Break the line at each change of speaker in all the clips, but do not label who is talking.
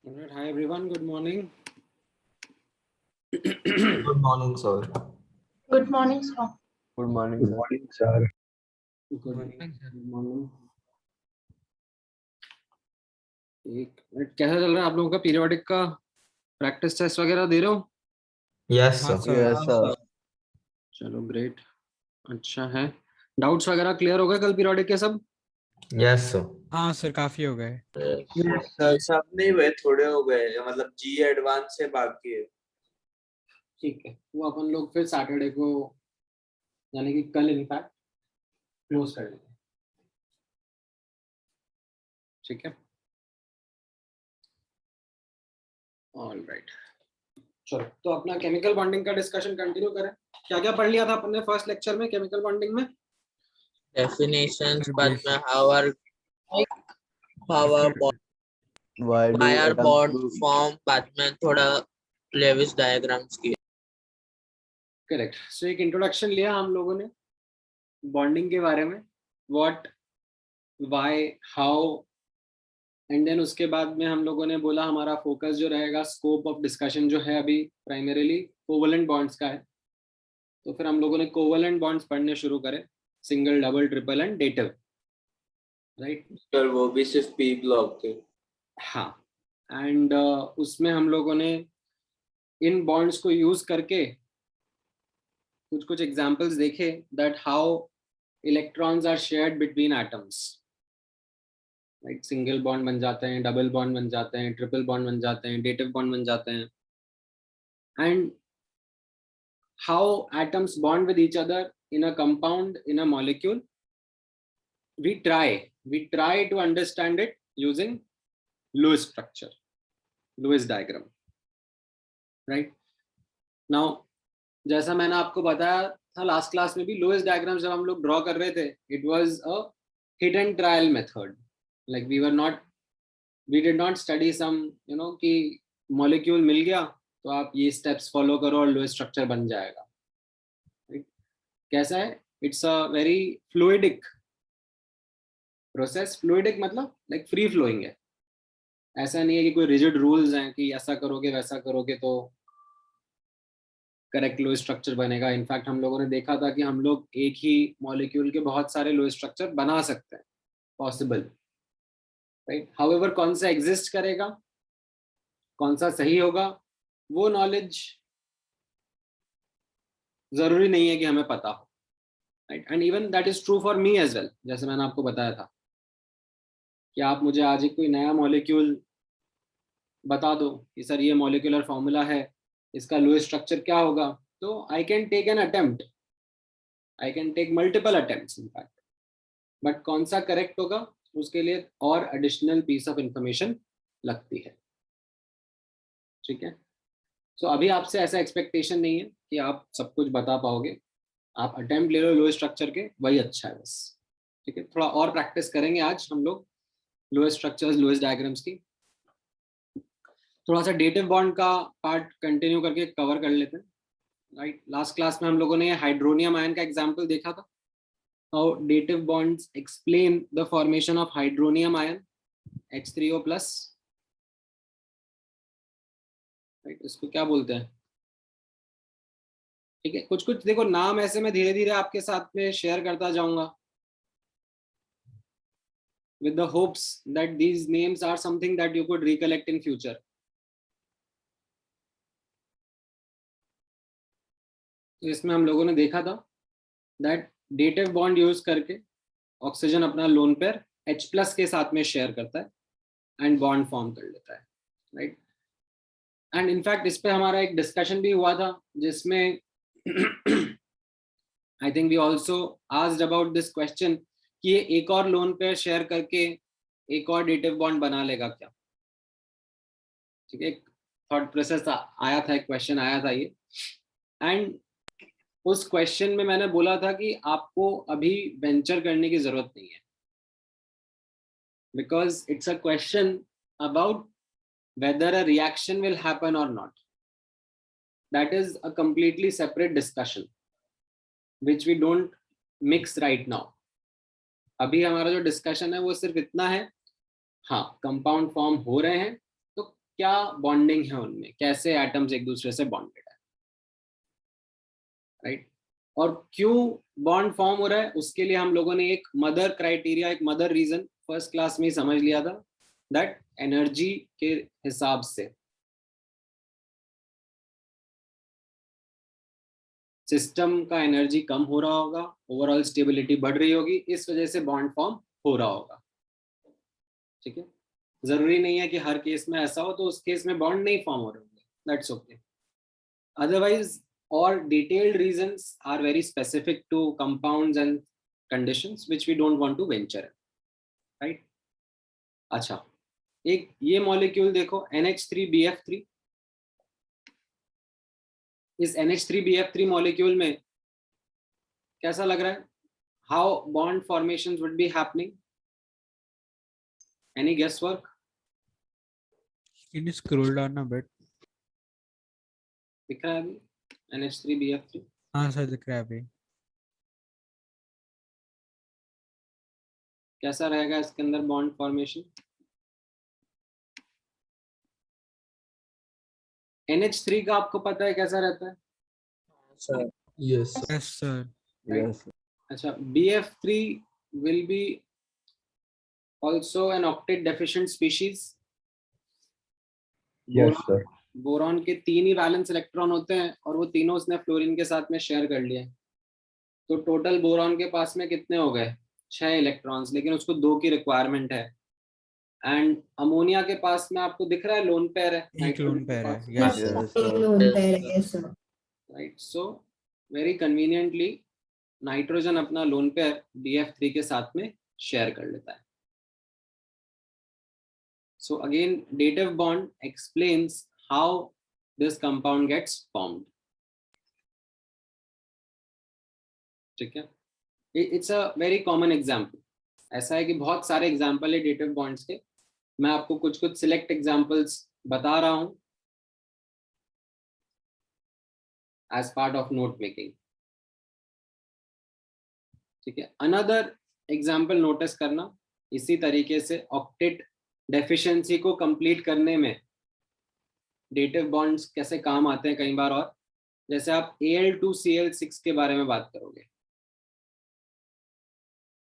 All right. Hi everyone. Good morning.
Good morning, sir.
Good morning, sir.
Good morning,
Good
sir.
morning, sir.
Good morning. एक minute, कैसा चल रहा है आप लोगों का पीरियोडिक का प्रैक्टिस टेस्ट वगैरह दे रहे हो?
Yes, sir.
Yes, sir.
चलो ग्रेट, अच्छा है। डाउट्स वगैरह क्लियर हो गए कल पीरियोडिक के सब?
Yes, sir.
हाँ सर, काफी हो गए।
सर सब नहीं हुए, थोड़े हो गए, मतलब जी एडवांस से बाकी है।
ठीक है, वो अपन लोग फिर सैटरडे को यानी कि कल इनफैक्ट क्लोज कर लेंगे। ठीक है, ऑल राइट। चलो तो अपना केमिकल बॉन्डिंग का डिस्कशन कंटिन्यू करें। क्या क्या पढ़ लिया था अपन ने फर्स्ट लेक्चर में केमिकल बॉन्डिंग में?
डेफिनेशंस,
Sir,
बाद में how
Why do
wire
atoms
bond
do-
form, बाद में थोड़ा लेविस डायग्राम्स की।
करेक्ट। सो एक इंट्रोडक्शन लिया हम लोगों ने बॉन्डिंग के बारे में, what, why, how, and then उसके बाद में हम लोगों ने बोला हमारा फोकस जो रहेगा, स्कोप ऑफ डिस्कशन जो है अभी प्राइमरीली कोवलेंट बॉन्ड्स का है। तो फिर हम लोगों ने कोवलेंट बॉन्ड्स पढ़ने शुरू करे, single, double, triple and dative, right?
Sir वो भी सिर्फ पी ब्लॉक के।
हाँ, एंड उसमें हम लोगों ने इन बॉन्ड्स को यूज करके कुछ कुछ एग्जांपल्स देखे that how electrons are shared between atoms, right? Single bond बन जाते हैं, डबल बॉन्ड बन जाते हैं, ट्रिपल बॉन्ड बन जाते हैं, डेटिव बॉन्ड बन जाते हैं, and how atoms bond with each other in a compound, in a molecule. We try to understand it using Lewis structure, Lewis diagram, right? Now जैसा मैंने आपको बताया था लास्ट क्लास में भी, लुईस डायग्राम जब हम लोग ड्रॉ कर रहे थे, it was a hit and trial method. Like we did not study some कि मॉलिक्यूल मिल गया तो आप ये स्टेप्स फॉलो करो और लुईस स्ट्रक्चर बन जाएगा। कैसा है? It's a very fluidic process. Fluidic मतलब लाइक फ्री फ्लोइंग है। ऐसा नहीं है कि कोई रिजिड रूल्स हैं कि ऐसा करोगे वैसा करोगे तो करेक्ट लुईस स्ट्रक्चर बनेगा। इनफैक्ट हम लोगों ने देखा था कि हम लोग एक ही मॉलिक्यूल के बहुत सारे लुईस स्ट्रक्चर बना सकते हैं, पॉसिबल, राइट? हाउएवर कौन सा एग्जिस्ट करेगा, कौन सा सही होगा, वो नॉलेज जरूरी नहीं है कि हमें पता हो, right? And even that is true for me as well. जैसे मैंने आपको बताया था कि आप मुझे आज एक कोई नया मॉलिक्यूल बता दो कि सर ये मॉलिक्यूलर फॉर्मूला है, इसका लुईस स्ट्रक्चर क्या होगा, तो I can take an attempt, I can take multiple attempts in fact, but कौन सा करेक्ट होगा उसके लिए और एडिशनल पीस ऑफ इंफॉर्मेशन लगती है। ठीक है, सो अभी आपसे ऐसा एक्सपेक्टेशन नहीं है कि आप सब कुछ बता पाओगे। आप अटेम्प्ट ले लो लुईस स्ट्रक्चर के, वही अच्छा है बस। ठीक है, थोड़ा और प्रैक्टिस करेंगे आज हम लोग लुईस स्ट्रक्चर्स, लुईस डायग्राम्स की। थोड़ा सा डेटिव बॉन्ड का पार्ट कंटिन्यू करके कवर कर लेते हैं, राइट? लास्ट क्लास में हम लोगों ने हाइड्रोनियम आयन का एग्जांपल देखा था, how dative bonds explain the formation of hydronium ion H3O+, right? इसको क्या बोलते हैं? ठीक है, कुछ कुछ देखो नाम ऐसे मैं धीरे धीरे आपके साथ में शेयर करता जाऊंगा with the hopes that these names are something that you could recollect in future. तो इसमें हम लोगों ने देखा था दैट डेटिव बॉन्ड यूज करके ऑक्सीजन अपना लोन पेयर H+ के साथ में शेयर करता है एंड बॉन्ड फॉर्म कर लेता है, राइट? एंड इनफैक्ट इस पे हमारा एक डिस्कशन भी हुआ था जिसमें I think we also asked about this question कि ये एक और लोन पेयर शेयर करके एक और डेटिव बॉन्ड बना लेगा क्या? ठीक है, एक थॉट प्रोसेस आया था, एक क्वेश्चन आया था ये, एंड उस क्वेश्चन में मैंने बोला था कि आपको अभी वेंचर करने की जरूरत नहीं है, because it's a question about whether a reaction will happen or not. That is a completely separate discussion which we don't mix right now. अभी हमारा जो डिस्कशन है वो सिर्फ इतना है, हाँ कंपाउंड फॉर्म हो रहे हैं तो क्या बॉन्डिंग है उनमें, कैसे एटम्स एक दूसरे से बॉन्डेड है, राइट। और क्यों बॉन्ड फॉर्म हो रहा है, उसके लिए हम लोगों ने एक मदर क्राइटेरिया, एक मदर रीजन फर्स्ट क्लास में ही समझ लिया था, दैट एनर्जी के हिसाब से सिस्टम का एनर्जी कम हो रहा होगा, ओवरऑल स्टेबिलिटी बढ़ रही होगी, इस वजह से बॉन्ड फॉर्म हो रहा होगा, ठीक है। जरूरी नहीं है कि हर केस में ऐसा हो, तो उस केस में बॉन्ड नहीं फॉर्म हो रहे होंगे, दैट्स ओके। अदरवाइज और detailed reasons are very specific to compounds and conditions which we don't want to venture, right. अच्छा, एक ये मॉलिक्यूल देखो NH3BF3, इस NH3BF3 मॉलिक्यूल में कैसा लग रहा है, how bond formations would be happening, any guess work?
Can you scroll down a bit?
दिख रहा है अभी NH3BF3?
हाँ सर दिख रहा है अभी।
कैसा रहेगा इसके अंदर बॉन्ड फॉर्मेशन? NH3 का आपको पता है कैसा रहता है?
Sir
Yes.
Yes sir.
Yes.
अच्छा, BF3 will be also an octet deficient species.
Yes, sir.
Boron के 3 ही वैलेंस इलेक्ट्रॉन होते हैं और वो तीनों उसने फ्लोरीन के साथ में शेयर कर लिए, तो टोटल बोरॉन के पास में कितने हो गए, 6 इलेक्ट्रॉन्स, लेकिन उसको 2 की रिक्वायरमेंट है। एंड अमोनिया के पास में आपको दिख रहा है लोन पेयर है,
एक लोन पेयर है।
Yes,
Yes.
sir.
Yes, sir.
Right. So very conveniently nitrogen अपना लोन पेयर BF3 के साथ में शेयर कर लेता है। So again, dative bond explains how this compound gets formed. ठीक है, it's a very common example. ऐसा है कि बहुत सारे एग्जाम्पल है डेटिव बॉन्ड्स के, मैं आपको कुछ कुछ सिलेक्ट एग्जाम्पल्स बता रहा हूं as part of note making, ठीक है। अनदर एग्जाम्पल नोटिस करना, इसी तरीके से ऑक्टेट डेफिशिएंसी को कंप्लीट करने में डेटिव बॉन्ड्स कैसे काम आते हैं कई बार, और जैसे आप Al2Cl6 के बारे में बात करोगे,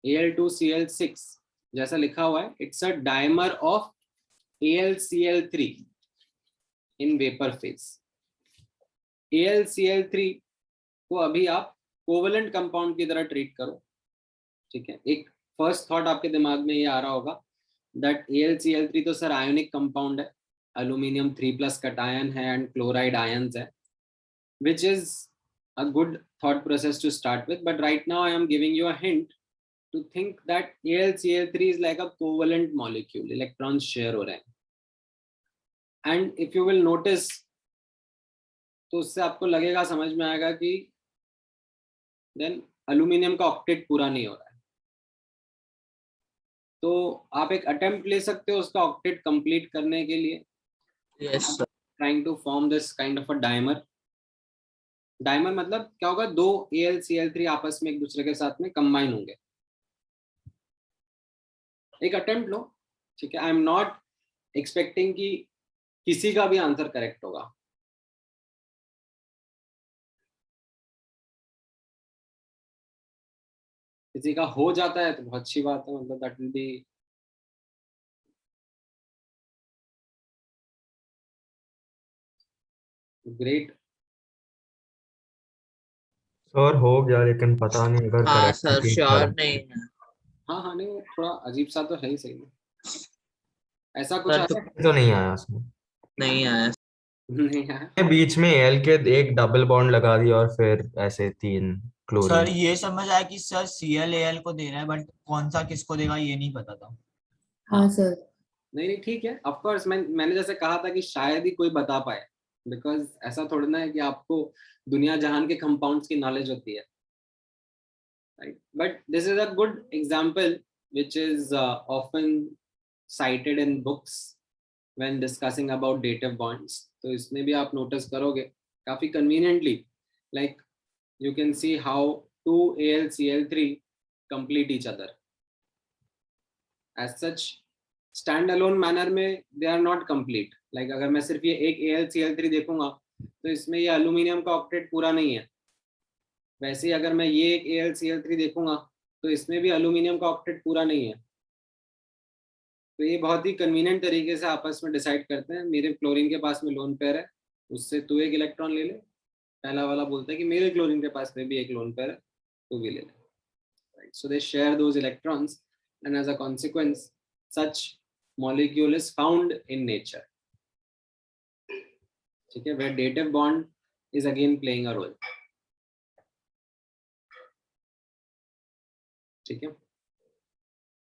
Al2Cl6 जैसा लिखा हुआ है, it's a dimer of AlCl3 in vapour phase. AlCl3 को अभी आप कोवेलेंट कंपाउंड की तरह ट्रीट करो, ठीक है। एक फर्स्ट थॉट आपके दिमाग में ये आ रहा होगा दैट AlCl3 तो सर आयोनिक कंपाउंड है, अल्यूमिनियम 3+ कटायन है एंड क्लोराइड आयंस है, which is a good thought process to start with, but right now I am giving you a hint to think that AlCl3 is like a covalent molecule, electrons share हो रहे हैं, and if you will notice तो उससे आपको लगेगा, समझ में आएगा कि then अल्यूमिनियम का ऑक्टेट पूरा नहीं हो रहा है, तो आप एक अटेम्प्ट ले सकते हो उसका ऑक्टेट कंप्लीट करने के लिए।
Yes sir.
trying to form this kind of a dimer. Dimer मतलब क्या होगा, 2 AlCl3 आपस में एक दूसरे के साथ में कंबाइन होंगे। एक अटेम्प्ट लो, ठीक है। आई एम नॉट एक्सपेक्टिंग कि किसी का भी आंसर करेक्ट होगा, किसी का हो जाता है तो बहुत अच्छी बात है, मतलब that will be great.
Sir हो गया, लेकिन पता नहीं अगर
हाँ
करेक्ट
सर, श्योर नहीं है।
हाँ हाँ, नहीं थोड़ा अजीब सा तो है ही, सही में ऐसा कुछ
सर
आता
तो नहीं आया उसमें।
नहीं आया।
नहीं है।
ये बीच में एल के एक डबल बॉन्ड लगा दिया और फिर ऐसे 3
सर
क्लोरीन।
ये समझ आया कि सर ClAl को दे रहा है, बट कौन सा किसको देगा ये नहीं पता था।
हाँ सर।
नहीं नहीं, ठीक है, ऑफ कोर्स मैंने जैसे कहा था कि शायद ही कोई बता पाए, बिकॉज ऐसा थोड़ा ना है कि आपको दुनिया जहान के कंपाउंड्स की नॉलेज होती है, right. But this is a good example which is often cited in books when discussing about dative bonds. तो इसमें भी आप नोटिस करोगे काफी conveniently, like you can see how 2 AlCl3 complete each other. As such, stand alone manner में they are not complete, like अगर मैं सिर्फ ये एक AlCl3 देखूंगा तो इसमें ये एल्यूमिनियम का ऑक्टेट पूरा नहीं है। वैसे ही अगर मैं ये एक AlCl3 देखूंगा तो इसमें भी एल्यूमिनियम का ऑक्टेट पूरा नहीं है। तो ये बहुत ही कन्वीनियंट तरीके से आपस में डिसाइड करते हैं, मेरे क्लोरीन के पास में लोन पेयर है, उससे तू एक इलेक्ट्रॉन ले ले। पहला वाला बोलता है कि मेरे क्लोरीन के पास में भी एक लोन पेयर है, तू भी ले ले। Right? So they share those electrons, and as a consequence, such molecule is found in nature. ठीक है, where dative bond is again playing a role. ठीक है,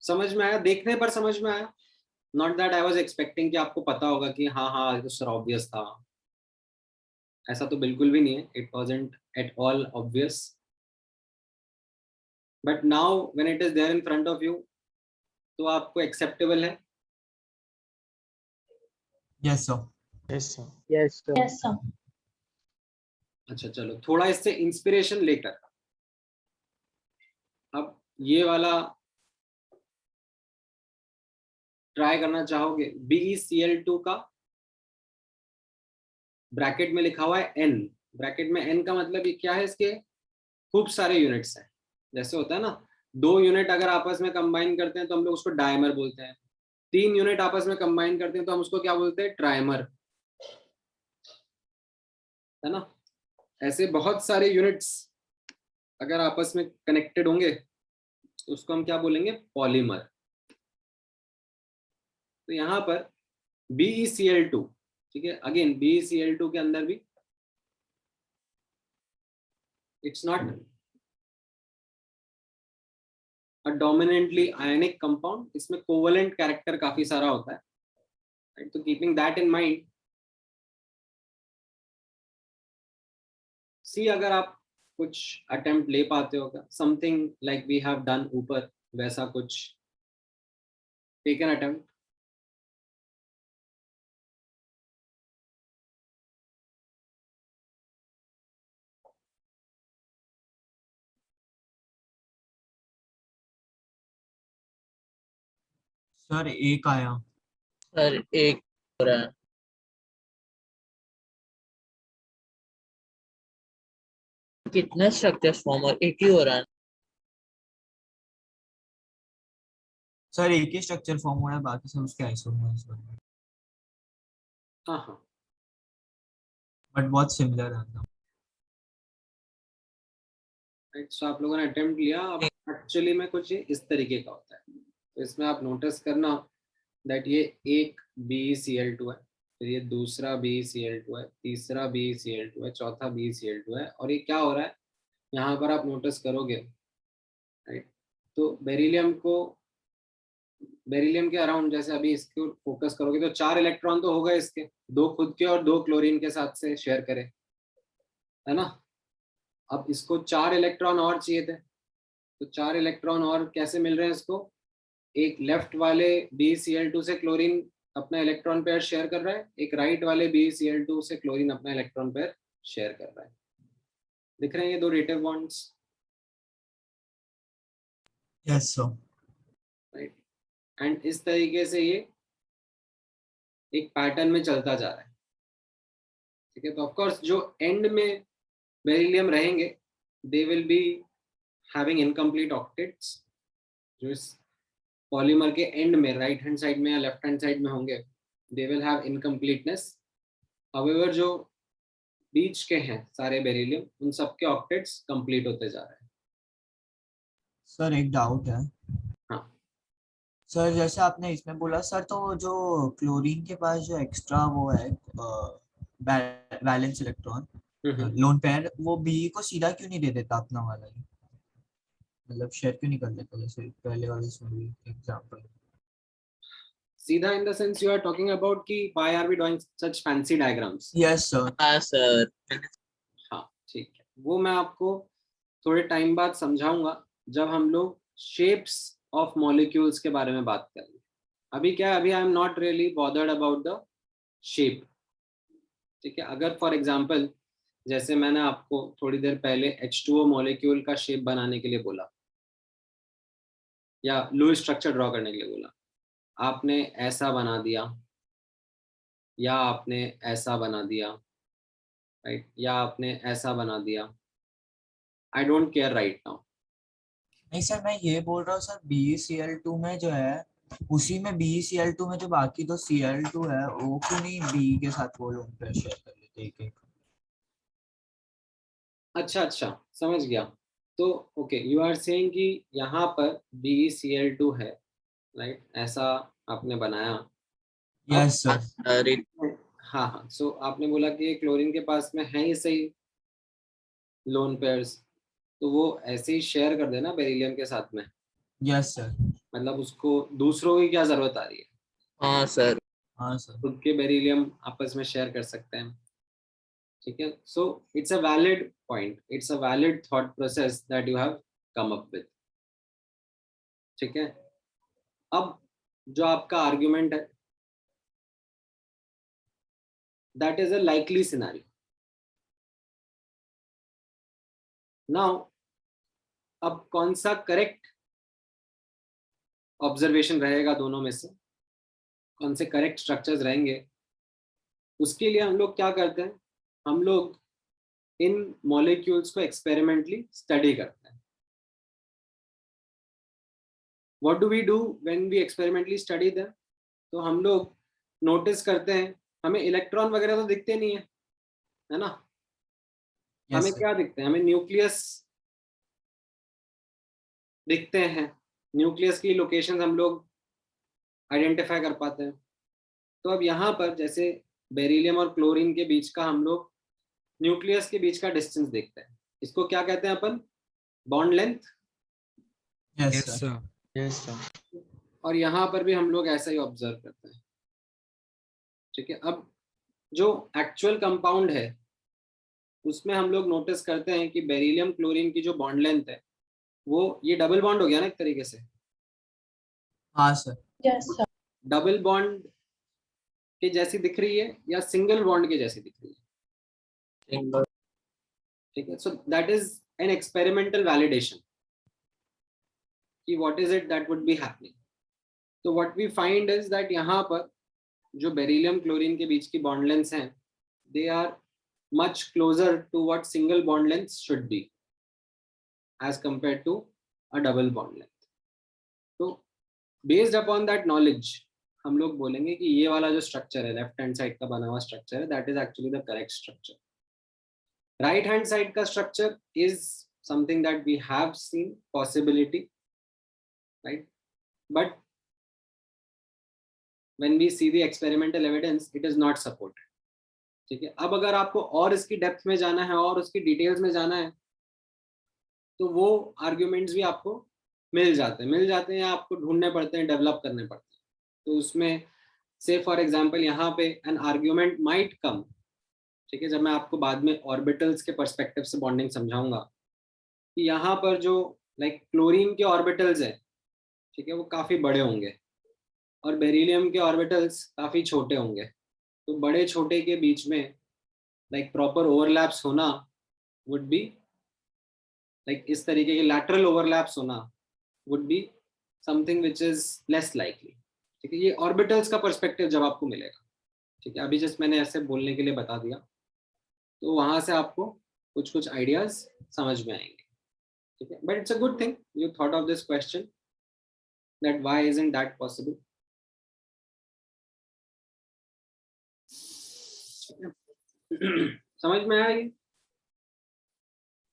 समझ में आया? देखने पर समझ में आया? Not that I was expecting कि आपको पता होगा कि हाँ हाँ ये तो सर obvious था। ऐसा तो बिल्कुल भी नहीं है. It wasn't at all obvious. But now when it is there in front of you, तो आपको acceptable है?
Yes sir.
Yes, sir.
Yes, sir.
अच्छा चलो, थोड़ा इससे इंस्पिरेशन लेकर अब ये वाला ट्राई करना चाहोगे। BeCl2 का ब्रैकेट में लिखा हुआ है N। ब्रैकेट में N का मतलब ये क्या है, इसके खूब सारे यूनिट्स हैं। जैसे होता है ना, 2 यूनिट अगर आपस में कंबाइन करते हैं तो हम लोग उसको डायमर बोलते हैं। 3 यूनिट आपस में कंबाइन करते हैं तो हम उसको क्या बोलते हैं, ट्राइमर, है ना। ऐसे बहुत सारे यूनिट्स अगर आपस में कनेक्टेड होंगे तो उसको हम क्या बोलेंगे, पॉलीमर। तो यहाँ पर BeCl2, ठीक है, अगेन BeCl2 के अंदर भी it's not a dominantly ionic compound, इसमें कोवेलेंट कैरेक्टर काफी सारा होता है, राइट। तो keeping that in mind, see अगर आप कुछ अटेम्प्ट ले पाते हो, something like we have done ऊपर, वैसा कुछ टेक एन अटेम्प्ट।
सर एक आया।
सर एक हो रहा है। कितने स्ट्रक्चर्स फॉर्म और एक ही हो रहा है?
सर एक ही स्ट्रक्चर फॉर्म हुआ है, बाकी सब उसके आइसोमर्स बन गए,
हाँ हाँ,
बट बहुत सिमिलर है एकदम।
राइट। सो आप लोगों ने अटेम्प्ट लिया। अब एक्चुअली में कुछ इस तरीके का होता है। तो इसमें आप नोटिस करना दैट ये एक BeCl2 है, फिर ये दूसरा BeCl2 है, तीसरा BeCl2 है, चौथा BeCl2 है, और ये क्या हो रहा है यहाँ पर आप नोटिस करोगे, राइट। तो बेरिलियम के अराउंड, जैसे अभी इसको फोकस करोगे तो 4 इलेक्ट्रॉन तो हो गए इसके, 2 खुद के और 2 क्लोरीन के साथ से शेयर करे, है ना। अब इसको 4 इलेक्ट्रॉन और चाहिए थे, तो 4 इलेक्ट्रॉन और कैसे मिल रहे हैं इसको, एक लेफ्ट वाले BeCl2 से क्लोरीन अपना इलेक्ट्रॉन पेयर शेयर कर रहा है, एक राइट वाले BeCl2 से क्लोरीन अपना इलेक्ट्रॉन पेयर शेयर कर रहा है। दिख रहे हैं ये 2 dative bonds,
yes sir.
Right. And इस तरीके से ये एक पैटर्न में चलता जा रहा है, ठीक है। तो ऑफ कोर्स जो एंड में बेरिलियम रहेंगे, they will be having incomplete octets. जो इस पॉलीमर के एंड में राइट हैंड साइड में या लेफ्ट हैंड साइड में होंगे, they will have incompleteness. However जो बीच के हैं सारे बेरिलियम, उन सबके ऑक्टेट्स कंप्लीट होते जा रहे हैं।
सर एक डाउट है।
हाँ
सर जैसे आपने इसमें बोला सर, तो जो क्लोरीन के पास जो एक्स्ट्रा वो है वैलेंस इलेक्ट्रॉन लोन पेयर, वो बी को सीधा क्यों नहीं दे देता अपना वाला ही, मतलब शेयर क्यों नहीं कर लेता जैसे पहले वाले इसमें भी एग्जांपल।
सीधा in the sense you are talking about कि why are we doing such fancy diagrams?
Yes sir.
हाँ सर।
हाँ ठीक है, वो मैं आपको थोड़े टाइम बाद समझाऊंगा जब हम लोग शेप्स ऑफ मॉलिक्यूल्स के बारे में बात करेंगे। अभी क्या है, अभी I am not really bothered about the shape, ठीक है। अगर फॉर एग्जांपल जैसे मैंने आपको थोड़ी देर पहले H2O मॉलिक्यूल का शेप बनाने के लिए बोला या लुईस स्ट्रक्चर ड्रॉ करने के लिए बोला, आपने ऐसा बना दिया, या आपने ऐसा बना दिया, राइट, या आपने ऐसा बना दिया, I don't care right now.
नहीं सर, मैं ये बोल रहा हूँ सर, BeCl2 में जो है, उसी में BeCl2 में जो बाकी दो Cl2 है, वो क्यों नहीं बी के साथ वो लोन पेयर शेयर कर लेते एक एक?
अच्छा अच्छा, समझ गया। तो ओके, यू आर सेइंग कि यहाँ पर BeCl2 है, राइट, ऐसा आपने बनाया।
Yes sir.
सर
हाँ हाँ, सो आपने बोला कि क्लोरीन के पास में है ही सही लोन पेयर्स, तो वो ऐसे ही शेयर कर देना बेरिलियम के साथ में।
Yes sir.
मतलब उसको दूसरों की क्या जरूरत आ रही है,
हाँ सर।
हाँ सर।
खुद के बेरिलियम आपस में शेयर कर सकते हैं। ठीक है, so it's a valid point, it's a valid thought process that you have come up with. ठीक है, अब जो आपका आर्ग्यूमेंट है, that is a likely scenario. Now अब कौन सा करेक्ट ऑब्जर्वेशन रहेगा दोनों में से, कौन से करेक्ट स्ट्रक्चर्स रहेंगे, उसके लिए हम लोग क्या करते हैं, हम लोग इन मॉलिक्यूल्स को एक्सपेरिमेंटली स्टडी करते हैं। What do we do when we experimentally study them? तो हम लोग नोटिस करते हैं, हमें इलेक्ट्रॉन वगैरह तो दिखते नहीं है ना? हमें
यस सर।
क्या दिखते हैं? हमें न्यूक्लियस दिखते हैं, न्यूक्लियस की लोकेशन हम लोग आइडेंटिफाई कर पाते हैं। तो अब यहाँ पर जैसे बेरिलियम और क्लोरीन के बीच का हम लोग न्यूक्लियस के बीच का डिस्टेंस देखते हैं, इसको क्या कहते हैं अपन? Bond length.
Yes
Yes,
sir.
sir.
Yes sir.
और यहाँ पर भी हम लोग ऐसा ही ऑब्जर्व करते हैं। ठीक है, अब जो एक्चुअल कंपाउंड है उसमें हम लोग नोटिस करते हैं कि बेरिलियम क्लोरीन की जो बॉन्ड लेंथ है, वो ये डबल बॉन्ड हो गया ना एक तरीके से।
हाँ sir.
Yes, sir.
Double bond के जैसी दिख रही है या सिंगल बॉन्ड के जैसी दिख रही है? ठीक है, so that is an experimental validation कि what is it that would be happening. तो what we find is that यहाँ पर जो बेरिलियम क्लोरीन के बीच की बॉन्ड लेंथ्स हैं, they are much closer to what single bond length should be as compared to a double bond length. तो based upon that knowledge हम लोग बोलेंगे कि ये वाला जो स्ट्रक्चर है, लेफ्ट हैंड साइड का बना हुआ स्ट्रक्चर है, that is actually the correct structure. Right hand side का structure is something that we have seen possibility, right, but when we see the experimental evidence it is not supported. ठीक है, अब अगर आपको और इसकी डेप्थ में जाना है और उसकी डिटेल्स में जाना है, तो वो आर्ग्यूमेंट्स भी आपको मिल जाते हैं या आपको ढूंढने पड़ते हैं, डेवलप करने पड़ते हैं। तो उसमें से फॉर एग्जांपल यहाँ पे एन आर्ग्यूमेंट माइट कम, ठीक है, जब मैं आपको बाद में ऑर्बिटल्स के पर्सपेक्टिव से बॉन्डिंग समझाऊंगा, कि यहाँ पर जो लाइक क्लोरीन के ऑर्बिटल्स है, ठीक है, वो काफ़ी बड़े होंगे और बेरिलियम के ऑर्बिटल्स काफ़ी छोटे होंगे। तो बड़े छोटे के बीच में लाइक प्रॉपर ओवरलैप्स होना वुड बी लाइक इस तरीके के लैटरल ओवरलैप्स होना would be something which is less likely. ठीक है, ये ऑर्बिटल्स का पर्सपेक्टिव जब आपको मिलेगा। ठीक है, अभी जस्ट मैंने ऐसे बोलने के लिए बता दिया, तो वहां से आपको कुछ कुछ आइडियाज समझ में आएंगे। ठीक है, but it's a good thing you thought of this question that why isn't that possible. समझ में आया ये?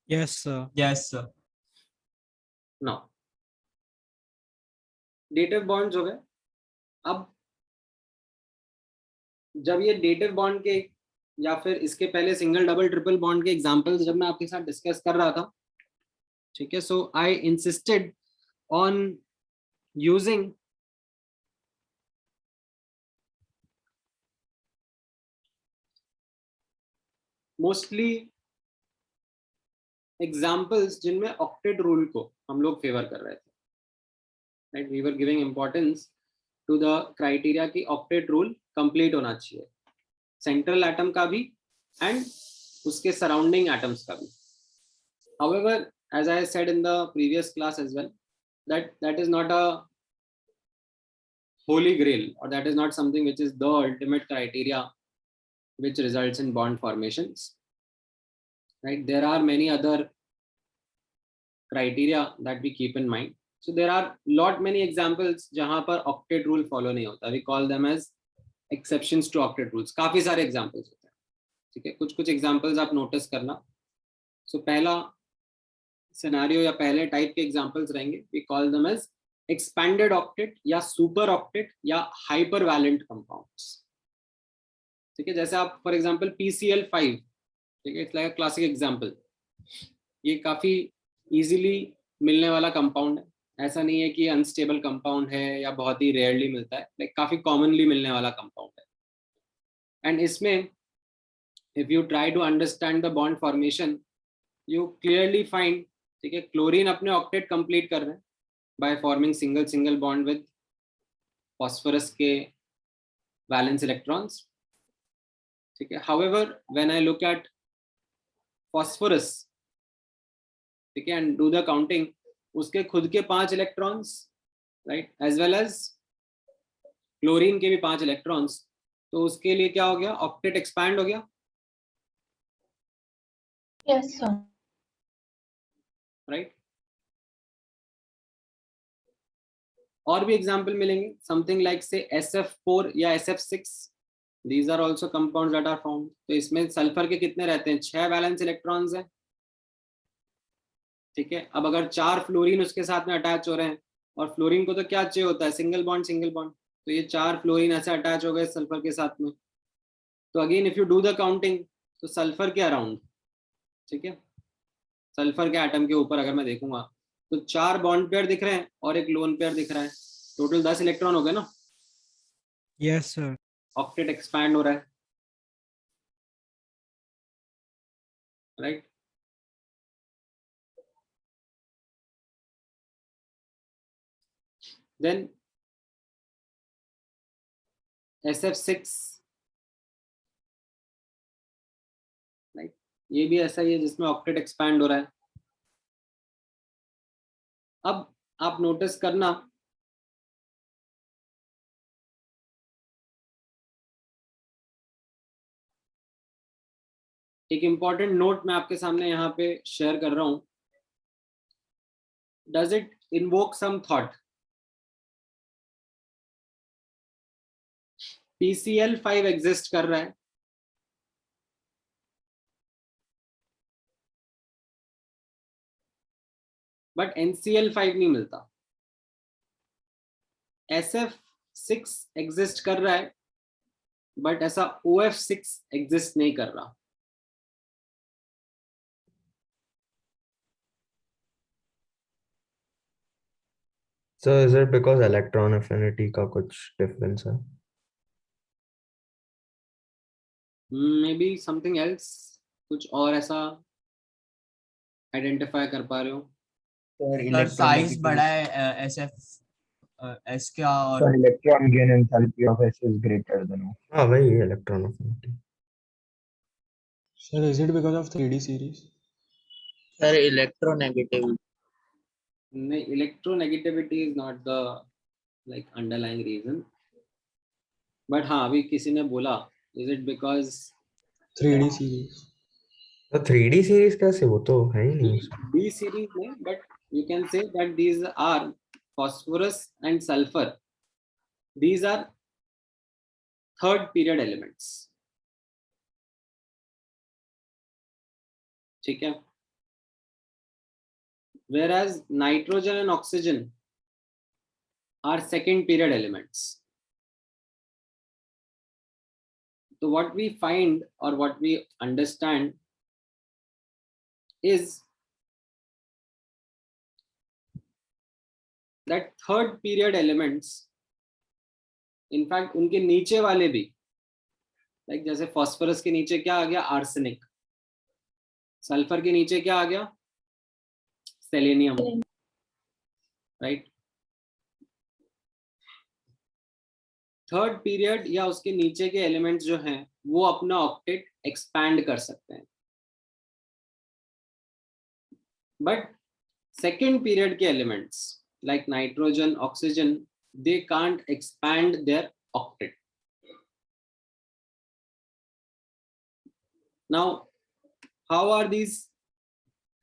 Yes, sir.
Yes sir.
Now dative bonds हो गए। अब जब ये डेटिव बॉन्ड के या फिर इसके पहले सिंगल डबल ट्रिपल बॉन्ड के एग्जांपल्स जब मैं आपके साथ डिस्कस कर रहा था, ठीक है, so I insisted on using mostly examples जिनमें ऑक्टेट रूल को हम लोग फेवर कर रहे थे, right, we were giving importance to the criteria की ऑक्टेट रूल कंप्लीट होना चाहिए, सेंट्रल एटम का भी एंड उसके सराउंडिंग एटम्स का भी। However, as I said in the previous class as well, that is not a holy grail, or that is not something which is the ultimate criteria which results in bond formations, right? There are many other criteria that we keep in mind. So there are many examples जहाँ पर octet rule follow नहीं होता. We call them as exceptions to octet rules. काफी सारे examples होते हैं, ठीक है? कुछ examples आप notice करना. So पहला scenario या पहले type के examples रहेंगे. We call them as expanded octet या super octet या hypervalent compounds. ठीक है? जैसे आप for example PCl5, ठीक है? It's like a classic example. ये काफी easily मिलने वाला कंपाउंड है. ऐसा नहीं है कि अनस्टेबल कंपाउंड है या बहुत ही रेयरली मिलता है, लाइक काफी कॉमनली मिलने वाला कंपाउंड है. एंड इसमें if you try to understand the bond formation, you clearly find, ठीक है, क्लोरीन अपने ऑक्टेट कंप्लीट कर रहे हैं by forming single bond with phosphorus के वैलेंस इलेक्ट्रॉन्स, ठीक है. However when I look at phosphorus, ठीक है, एंड डू द काउंटिंग, उसके खुद के 5 electrons, right, as well as chlorine के भी 5 इलेक्ट्रॉन्स, तो उसके लिए क्या हो गया, ऑक्टेट एक्सपैंड हो गया.
Yes, sir.
राइट. और भी एग्जांपल मिलेंगे, समथिंग लाइक से SF4 या SF6, these are also compounds that are found. तो इसमें सल्फर के कितने रहते हैं, 6 वैलेंस इलेक्ट्रॉन्स हैं, ठीक है. अब अगर 4 फ्लोरीन उसके साथ में अटैच हो रहे हैं, और फ्लोरीन को तो क्या चाहिए होता है, सिंगल बॉन्ड, तो ये 4 फ्लोरीन ऐसे अटैच हो गए सल्फर के साथ में. तो again if you do the counting, तो सल्फर के अराउंड, ठीक है, सल्फर के एटम के ऊपर अगर मैं देखूंगा तो 4 बॉन्ड पेयर दिख रहे हैं और एक लोन पेयर दिख रहा है. टोटल 10 इलेक्ट्रॉन हो गए ना.
Yes, sir.
ऑक्टेट एक्सपैंड हो रहा है, राइट. देन SF6, राइट, ये भी ऐसा ही है जिसमें ऑक्टेट एक्सपैंड हो रहा है. अब आप नोटिस करना, एक इंपॉर्टेंट नोट मैं आपके सामने यहाँ पे शेयर कर रहा हूं. Does it invoke some thought? PCl5 exist कर रहा है, बट NCl5 नहीं मिलता. SF6 एग्जिस्ट कर रहा है, बट ऐसा OF6 एग्जिस्ट नहीं कर रहा.
So is it because electron affinity का कुछ difference है?
मे बी समथिंग एल्स, कुछ और ऐसा आइडेंटिफाई कर पा रहे हो?
सर साइज बड़ा है S का, और
So electron gain enthalpy of S is greater than O.
हाँ वही electron affinity.
Sir, is it because of 3D series?
Sir, electronegativity.
नहीं, electronegativity is not the like underlying reason. But हाँ, अभी किसी ने बोला, is it because
3D series.
तो 3D series कैसे, वो तो है ही नहीं.
B series में, but you can say that these are phosphorus and sulfur. These are third period elements. ठीक है. Whereas nitrogen and oxygen are second period elements. So what we find or what we understand is that third period elements, in fact उनके नीचे वाले भी, like जैसे phosphorus के नीचे क्या आ गया, arsenic. सल्फर के नीचे क्या आ गया, सेलेनियम, राइट. थर्ड पीरियड या उसके नीचे के एलिमेंट्स जो हैं वो अपना ऑक्टेट एक्सपैंड कर सकते हैं, बट सेकेंड पीरियड के elements like nitrogen, oxygen, they can't expand their octet. Now how are these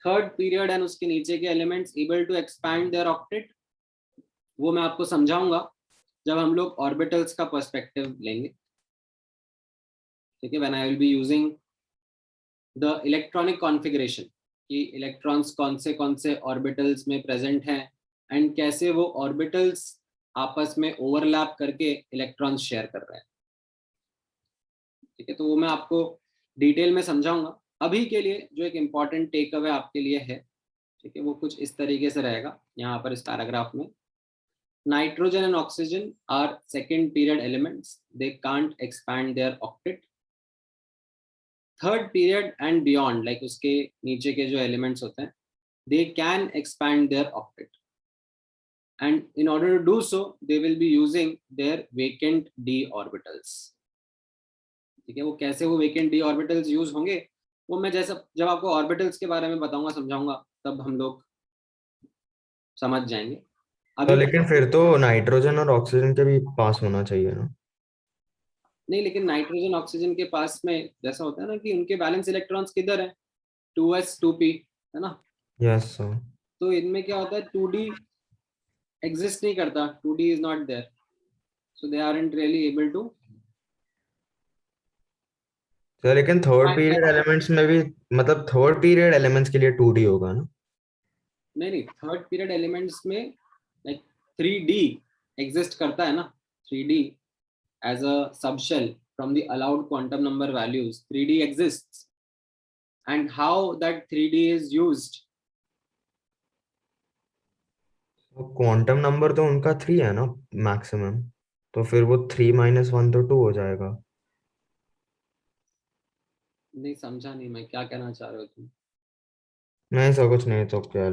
third period and उसके नीचे के elements able to expand their octet? वो मैं आपको समझाऊंगा जब हम लोग ऑर्बिटल्स का पर्सपेक्टिव लेंगे, ठीक है। When I will be using the electronic configuration कि इलेक्ट्रॉन्स कौन से ऑर्बिटल्स में प्रेजेंट हैं एंड कैसे वो ऑर्बिटल्स आपस में ओवरलैप करके इलेक्ट्रॉन्स शेयर कर रहे हैं, ठीक है। तो वो मैं आपको डिटेल में समझाऊंगा। अभी के लिए जो एक इम्पॉर्टेंट टेक अवे आपके लिए है, ठीक है, वो कुछ इस तरीके से रहेगा यहाँ पर इस पैराग्राफ में। Nitrogen and oxygen are second period elements, they can't expand their octet. Third period and beyond, like उसके नीचे के जो एलिमेंट्स होते हैं, they can expand their octet, and in order to do so they will be using their vacant d orbitals, ठीक है। वो कैसे वो vacant d orbitals यूज होंगे वो मैं जब आपको ऑर्बिटल्स के बारे में बताऊंगा समझाऊंगा तब हम लोग समझ जाएंगे।
तो
अभी
लेकिन फिर तो नाइट्रोजन और ऑक्सीजन के भी पास होना चाहिए ना?
नहीं, लेकिन नाइट्रोजन ऑक्सीजन के पास में जैसा होता है ना कि उनके बैलेंस इलेक्ट्रॉन्स किधर है, 2s 2p, है ना।
Yes sir.
तो इनमें क्या होता है, 2d एग्जिस्ट नहीं करता, 2d is not there, so they aren't really able to.
तो लेकिन थर्ड पीरियड एलिमेंट्स में भी, मतलब थर्ड पीरियड एलिमेंट्स के लिए 2D होगा ना?
नहीं, थर्ड पीरियड एलिमेंट्स में लाइक 3d एग्जिस्ट करता है ना। 3d as a subshell from the allowed quantum number values, 3d exists, and how that 3d is used,
quantum number तो उनका 3 है ना मैक्सिमम, तो फिर वो 3 - 1 तो 2 हो जाएगा।
नहीं समझा नहीं मैं क्या कहना चाह रहे हो तुम।
नहीं सर कुछ नहीं, तो क्या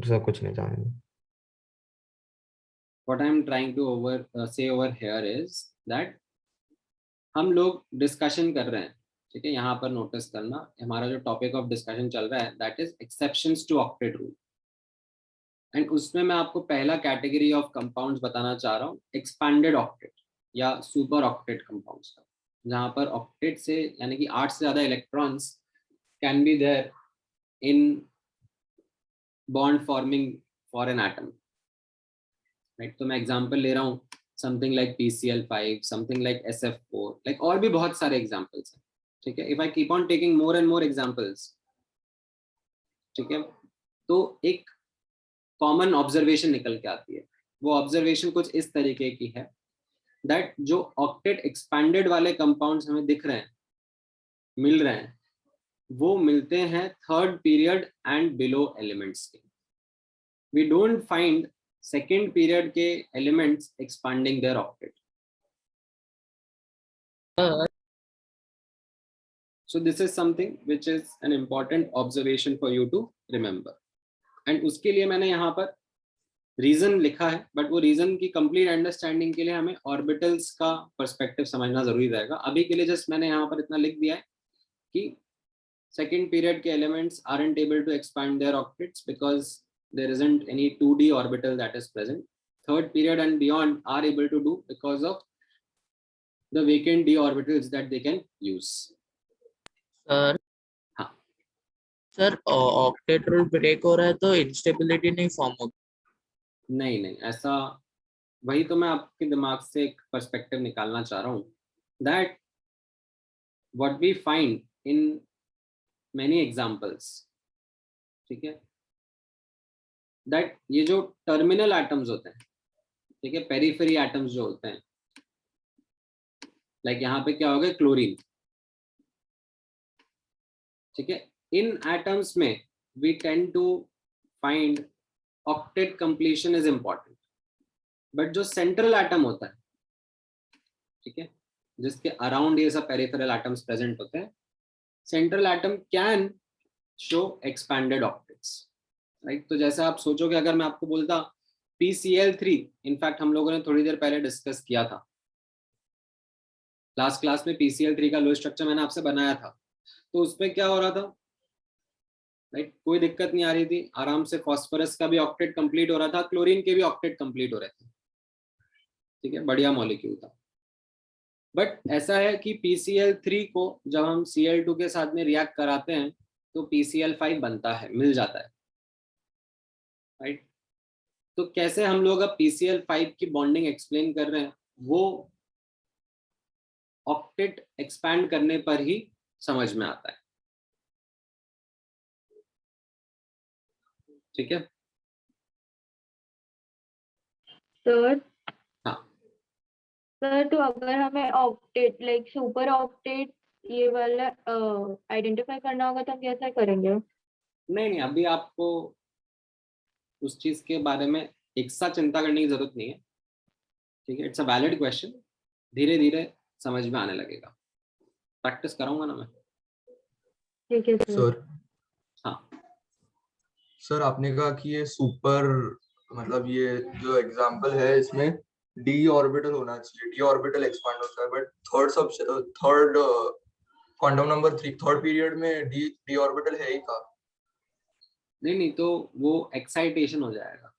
सर कुछ नहीं जानेंगे।
What I am trying to say over here is that हम लोग डिस्कशन कर रहे हैं, ठीक है। यहाँ पर नोटिस करना हमारा जो टॉपिक ऑफ डिस्कशन चल रहा है that is exceptions to octet rule, and उसमें मैं आपको पहला कैटेगरी ऑफ कंपाउंड्स बताना चाह रहा हूँ, एक्सपैंडेड ऑक्टेट या सुपर ऑक्टेट कंपाउंड्स का, जहाँ पर ऑक्टेट से यानी कि 8 से ज्यादा electrons can be there in bond forming for an atom, right. तो मैं एग्जांपल ले रहा हूँ something like PCl5, something like SF4, like और भी बहुत सारे एग्जांपल्स हैं, ठीक है। If I keep on taking more and more examples, ठीक है, तो एक कॉमन ऑब्जर्वेशन निकल के आती है। वो ऑब्जर्वेशन कुछ इस तरीके की है दैट जो ऑक्टेट एक्सपैंडेड वाले कंपाउंड्स हमें दिख रहे हैं, मिल रहे हैं, वो मिलते हैं third period and below elements के। We don't find second period के elements expanding their octet. So this is something which is an important observation for you to remember. And उसके लिए मैंने यहाँ पर रीजन लिखा है, बट वो रीजन की कंप्लीट अंडरस्टैंडिंग के लिए हमें ऑर्बिटल्स का पर्सपेक्टिव समझना जरूरी रहेगा। अभी के लिए जस्ट मैंने यहाँ पर इतना लिख दिया है कि सेकेंड पीरियड के elements aren't able to expand their octets because there isn't any 2d orbital that is present. Third period and beyond are able to do because of the vacant d orbitals that they can use.
Sir
हाँ
sir octet rule break हो रहा है तो instability नहीं form होगी?
नहीं, ऐसा, वही तो मैं आपके दिमाग से एक पर्सपेक्टिव निकालना चाह रहा हूँ that what we find in many examples, ठीक है, दैट ये जो टर्मिनल एटम्स होते हैं, ठीक है, पेरिफेरी एटम्स जो होते हैं, लाइक यहाँ पे क्या हो गया, क्लोरीन, ठीक है, इन एटम्स में we tend to find octet completion is important, but जो सेंट्रल एटम होता है, ठीक है, जिसके अराउंड ये सब पेरिफेरल एटम्स प्रेजेंट होते हैं, central atom can show expanded octets, right. तो जैसे आप सोचोगे, अगर मैं आपको बोलता PCl3, इनफैक्ट हम लोगों ने थोड़ी देर पहले डिस्कस किया था लास्ट क्लास में, PCl3 का लो स्ट्रक्चर मैंने आपसे बनाया था, तो उसमें क्या हो रहा था, राइट, कोई दिक्कत नहीं आ रही थी, आराम से फास्फोरस का भी ऑक्टेट कंप्लीट हो रहा था, क्लोरीन के भी ऑक्टेट कंप्लीट हो रहे थे, ठीक है, बढ़िया मॉलिक्यूल था। बट ऐसा है कि PCl3 को जब हम Cl2 के साथ में रिएक्ट कराते हैं तो PCl5 बनता है, मिल जाता है, राइट। तो कैसे हम लोग अब PCl5 की बॉन्डिंग एक्सप्लेन कर रहे हैं, वो ऑक्टेट एक्सपैंड करने पर ही समझ में आता है, ठीक है।
सर
हाँ,
सर तो अगर हमें ऑक्टेट लाइक सुपर ऑक्टेट ये वाला आइडेंटिफाई करना होगा तो हम कैसे करेंगे?
नहीं नहीं, अभी आपको उस चीज के बारे में एक साथ चिंता करने की जरूरत नहीं है, ठीक है। इट्स अ वैलिड क्वेश्चन, धीरे धीरे समझ में आने लगेगा, प्रैक्टिस कराऊंगा ना मैं।
ठीक है सर।
सर
हाँ,
सर आपने कहा कि ये सुपर मतलब ये जो एग्जांपल है इसमें डी ऑर्बिटल होना चाहिए, डी ऑर्बिटल एक्सपांड होता है, but third quantum number 3 third period में डी ऑर्बिटल है ही का?
नहीं नहीं, तो वो एक्साइटेशन हो जाएगा,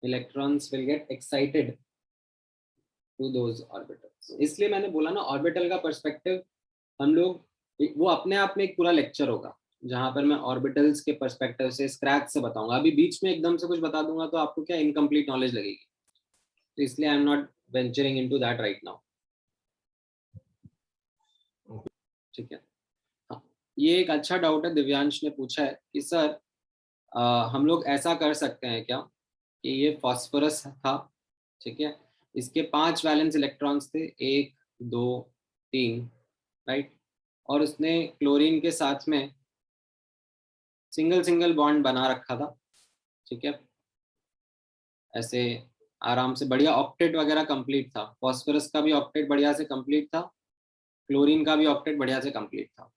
electrons will get excited to those orbitals. इसलिए मैंने बोला ना, ऑर्बिटल का पर्सपेक्टिव हम लोग, वो अपने आप में एक पूरा लेक्चर होगा जहां पर मैं ऑर्बिटल्स के पर्सपेक्टिव से स्क्रैच से बताऊंगा। अभी बीच में एकदम से कुछ बता दूंगा तो आपको क्या इनकम्प्लीट नॉलेज लगेगी, तो इसलिए I am not venturing into that right now, ठीक है। हाँ, ये एक अच्छा डाउट है, दिव्यांश ने पूछा है कि सर हम लोग ऐसा कर सकते हैं क्या कि ये फास्फोरस था, ठीक है, इसके 5 वैलेंस इलेक्ट्रॉन्स थे, 1 2 3, राइट, और उसने क्लोरीन के साथ में सिंगल सिंगल बॉन्ड बना रखा था, ठीक है, ऐसे आराम से बढ़िया ऑक्टेट वगैरह कंप्लीट था, फास्फोरस का भी ऑक्टेट बढ़िया से कंप्लीट था, क्लोरीन का भी ऑक्टेट बढ़िया से कंप्लीट था।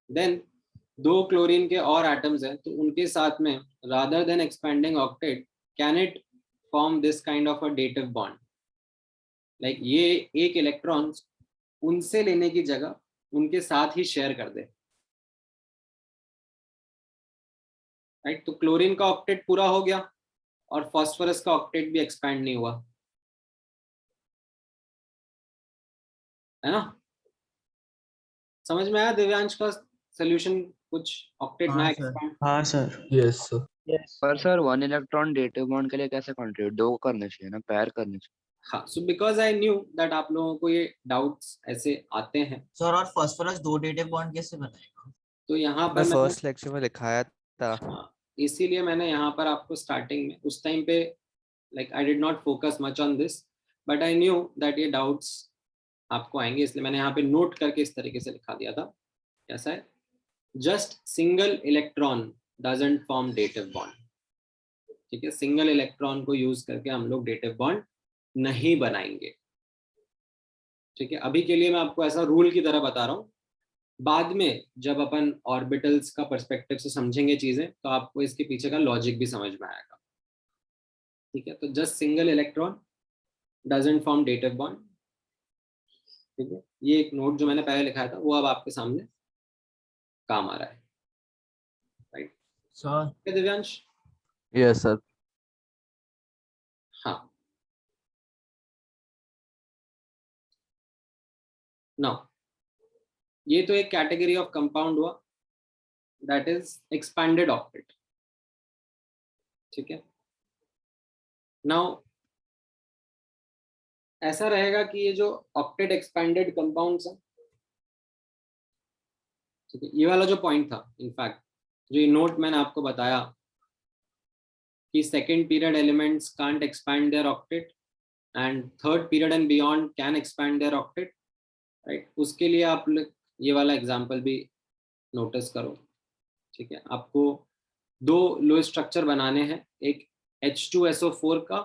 देन 2 क्लोरीन के और एटम्स हैं, तो उनके साथ में rather than expanding octet, can it form this kind of a dative bond, like ये एक इलेक्ट्रॉन उनसे लेने की जगह उनके साथ ही शेयर कर दे, राइट। तो क्लोरीन का ऑक्टेट पूरा हो गया और फास्फोरस का ऑक्टेट भी एक्सपैंड नहीं हुआ, है ना। समझ में आया दिव्यांश का सोल्यूशन, कुछ ऑक्टेट ना
हाँ सर।
एक्सपैंड।
हाँ सर।
Yes sir.
पर सर 1 इलेक्ट्रॉन डेटिव बॉन्ड के लिए कैसे कंट्रीब्यूट, 2 करने चाहिए ना, पैर करने चाहिए।
हाँ, so because I knew that आप लोगों को ये डाउट्स ऐसे आते हैं,
सर और फास्फोरस 2 डेटिव बॉन्ड कैसे बनाएगा?
तो यहाँ
मैं
पर मैंने,
फर्स्ट लेक्चर में लिखाया था।
हाँ, इसीलिए मैंने यहाँ पर आपको स्टार्टिंग में उस टाइम पे like I did not focus much on this, but I knew that ये डाउट्स आपको आएंगे, इसलिए मैंने यहाँ पे नोट करके इस तरीके से लिखा दिया था। कैसा है, just single electron doesn't form dative bond, ठीक है, सिंगल इलेक्ट्रॉन को यूज करके हम लोग डेटिव बॉन्ड नहीं बनाएंगे, ठीक है। अभी के लिए मैं आपको ऐसा रूल की तरह बता रहा हूँ, बाद में जब अपन ऑर्बिटल्स का पर्सपेक्टिव से समझेंगे चीजें तो आपको इसके पीछे का लॉजिक भी समझ में आएगा, ठीक है। तो just single electron doesn't form dative bond, ठीक है। ये एक नोट जो मैंने पहले लिखाया था वो अब आपके सामने काम आ रहा है, right.
Sir
Divyansh,
yes sir.
हाँ, नाउ ये तो एक कैटेगरी ऑफ कंपाउंड हुआ, दैट इज एक्सपैंडेड ऑक्टेट, ठीक है। नाउ ऐसा रहेगा कि ये जो ऑक्टेट एक्सपैंडेड कंपाउंड्स हैं, ठीक है, ये वाला जो पॉइंट था, इनफैक्ट जो ये नोट मैंने आपको बताया कि second period elements can't expand their octet and third period and beyond can expand their octet, right, उसके लिए आप लोग ये वाला एग्जांपल भी नोटिस करो, ठीक है। आपको 2 लो स्ट्रक्चर बनाने हैं, एक H2SO4 का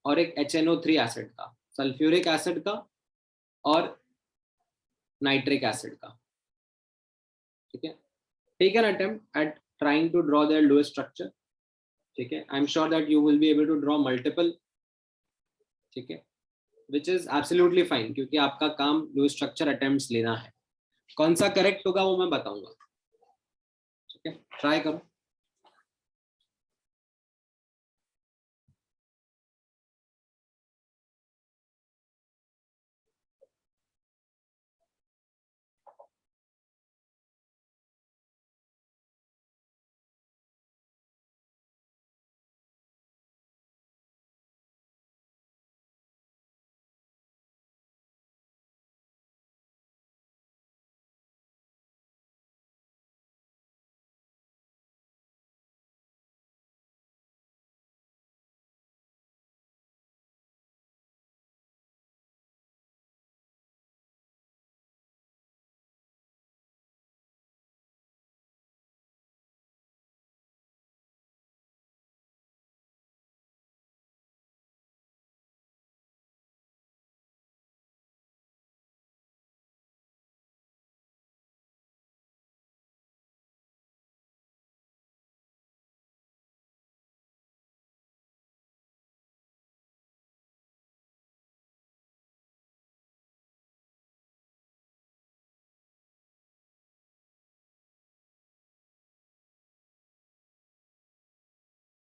और एक HNO3 एसिड का, सल्फ्यूरिक एसिड का और नाइट्रिक एसिड का, ठीक है। Take an attempt at trying to draw their low structure, ठीक है। I am sure that you will be able to draw multiple, ठीक है, विच इज एब्सोल्युटली फाइन, क्योंकि आपका काम लो स्ट्रक्चर अटेम्प्ट्स लेना है। कौन सा करेक्ट होगा वो मैं बताऊंगा, ठीक है, ट्राई करो।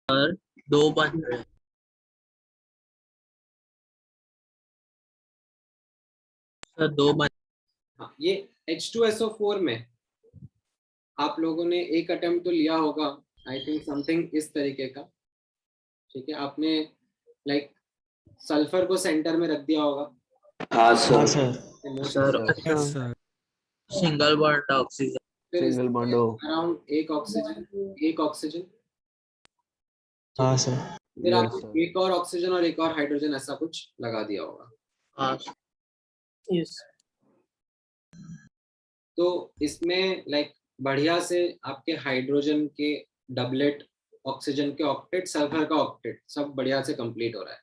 सर 2 बन रहे हैं। सर 2 बन।
हाँ, ये H2SO4 में आप लोगों ने एक अटेम्प्ट तो लिया होगा, आई थिंक समथिंग इस तरीके का। ठीक है, आपने लाइक सल्फर को सेंटर में रख दिया होगा।
हाँ sir.
Sir
yes sir.
Single bond oxygen.
फिर
सिंगल बॉन्ड हो।
अराउंड एक ऑक्सीजन।
हाँ सर।
फिर
Yes,
आपने
sir.
एक और ऑक्सीजन और एक और हाइड्रोजन ऐसा कुछ लगा दिया होगा।
हाँ यस।
तो इसमें लाइक बढ़िया से आपके हाइड्रोजन के डबलेट, ऑक्सीजन के ऑक्टेट, सल्फर का ऑक्टेट सब बढ़िया से कंप्लीट हो रहा है,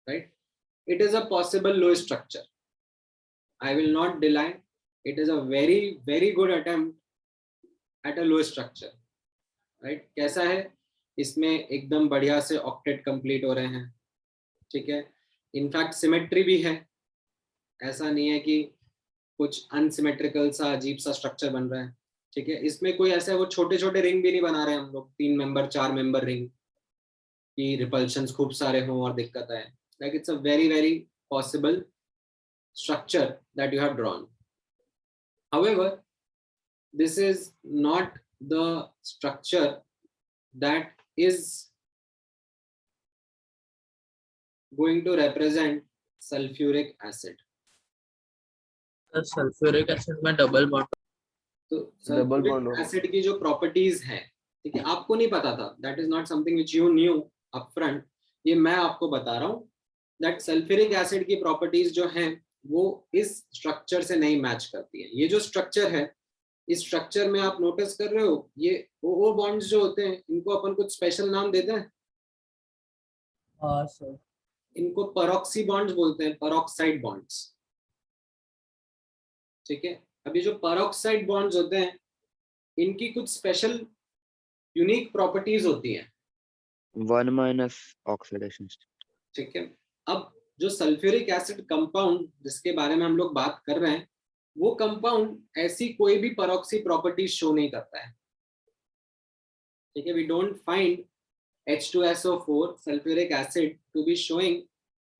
right? It is a possible low structure, I will not deny, it is a very very good attempt at a low structure, right? कैसा है, इसमें एकदम बढ़िया से ऑक्टेट कंप्लीट हो रहे हैं, ठीक है? इनफैक्ट सिमेट्री भी है, ऐसा नहीं है कि कुछ अनसिमेट्रिकल सा अजीब सा स्ट्रक्चर बन रहा है, ठीक है? इसमें कोई ऐसा वो छोटे छोटे रिंग भी नहीं बना रहे हम लोग, 3 मेंबर 4 मेंबर रिंग की रिपल्शंस खूब सारे हों और दिक्कत आए, like it's a very very possible structure that you have drawn. However, this is not the structure that is going to represent sulfuric acid.
Sir sulphuric acid में double bond.
तो
Double bond
sulphuric
होगा।
Acid की जो properties हैं, ठीक है, आपको नहीं पता था, that is not something which you knew upfront, ये मैं आपको बता रहा हूँ that सल्फ्यूरिक एसिड की प्रॉपर्टीज जो हैं वो इस स्ट्रक्चर से नहीं मैच करती है। ये जो स्ट्रक्चर है, इस स्ट्रक्चर में आप नोटिस कर रहे हो ये ओ बॉन्ड्स जो होते हैं इनको अपन कुछ स्पेशल नाम देते हैं।
हाँ सर।
इनको परॉक्सी बॉन्ड्स बोलते हैं, परॉक्साइड बॉन्ड्स, ठीक है? अभी जो परॉक्साइड बॉन्ड्स होते हैं इनकी कुछ स्पेशल यूनिक प्रॉपर्टीज होती हैं,
1- ऑक्सीडेशन।
ठीक है? अब जो सल्फ्यूरिक एसिड कंपाउंड जिसके बारे में हम लोग बात कर रहे हैं, वो कंपाउंड ऐसी कोई भी परॉक्सी प्रॉपर्टी शो नहीं करता है, ठीक है? We don't find H2SO4 sulfuric acid to be showing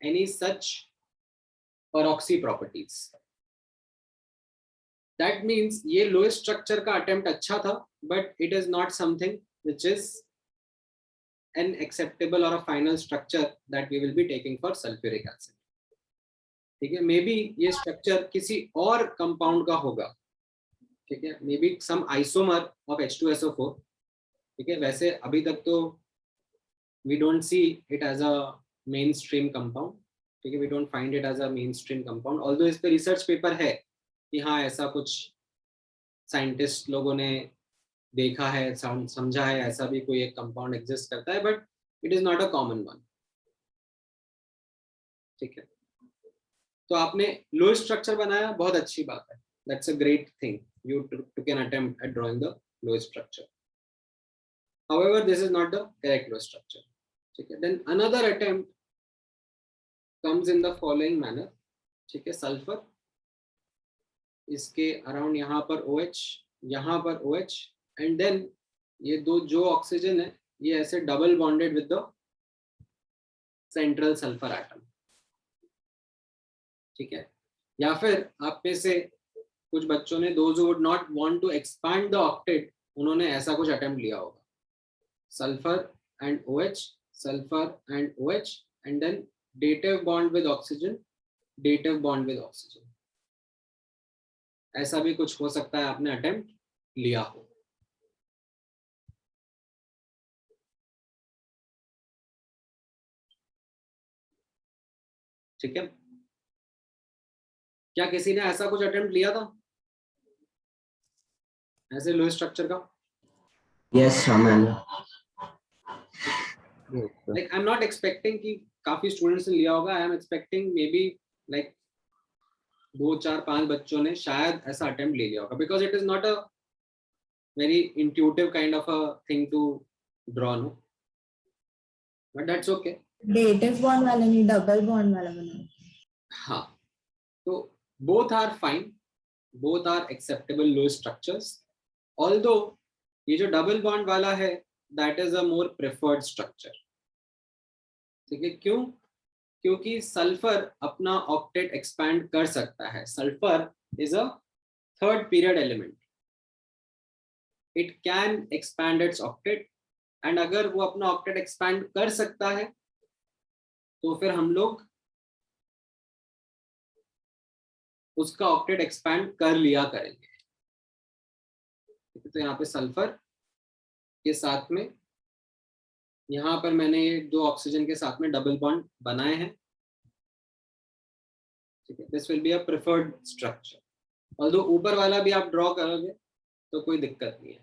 any such peroxy properties. That means ये low structure का attempt अच्छा था, but it is not something which is an acceptable or a final structure that we will be taking for sulfuric acid. ठीक है? May B ये structure किसी और compound का होगा, ठीक है? May be some isomer of H2SO4, ठीक है? वैसे अभी तक तो we don't see it as a mainstream compound, ठीक है? We don't find it as a mainstream compound, although इस पे रिसर्च पेपर है कि हाँ ऐसा कुछ साइंटिस्ट लोगों ने देखा है, समझा है ऐसा भी कोई एक कंपाउंड एग्जिस्ट करता है, but it is not a common one, ठीक है? तो आपने लो स्ट्रक्चर बनाया, बहुत अच्छी बात है, that's a great thing, you took an attempt at drawing the low structure. However, this is not the correct low structure. ठीक है? Then another attempt comes in the following manner, ठीक है? सल्फर, इसके अराउंड यहाँ पर OH, यहाँ पर OH, and then ये दो जो ऑक्सीजन है ये ऐसे double bonded with the central sulphur atom, ठीक है? या फिर आप में से कुछ बच्चों ने, those who would not want to expand the octet, उन्होंने ऐसा कुछ अटेम्प्ट लिया होगा, sulfur and OH, sulfur and OH, and then dative bond with oxygen, dative bond with oxygen. ऐसा भी कुछ हो सकता है आपने अटेम्प्ट लिया हो. ठीक है? क्या किसी ने ऐसा कुछ अटेम्प्ट लिया था ऐसे लो स्ट्रक्चर का?
यस मैंने।
Like I'm not expecting कि काफी स्टूडेंट्स ने लिया होगा, I am expecting maybe like 2-4-5 बच्चों ने शायद ऐसा अटेम्प्ट ले लिया होगा, because it is not a very intuitive kind of a thing to draw, no, but that's okay.
Dative bond वाला नहीं, डबल बॉन्ड वाला बना.
हाँ, तो both are fine, both are acceptable low structures, although ये जो डबल बॉन्ड वाला है that is a more preferred structure. ठीक है, क्यों? क्योंकि सल्फर अपना ऑक्टेट एक्सपैंड कर सकता है। Sulphur is a third period element, it can expand it's octet, and अगर वो अपना ऑक्टेट एक्सपैंड कर सकता है तो फिर हम लोग उसका ऑक्टेट एक्सपैंड कर लिया करेंगे। तो यहाँ पे सल्फर के साथ में, यहाँ पर मैंने ये 2 ऑक्सीजन के साथ में डबल बॉन्ड बनाए हैं। ठीक है, this will be a preferred structure. Although ऊपर वाला भी आप ड्रॉ करोगे तो कोई दिक्कत नहीं है।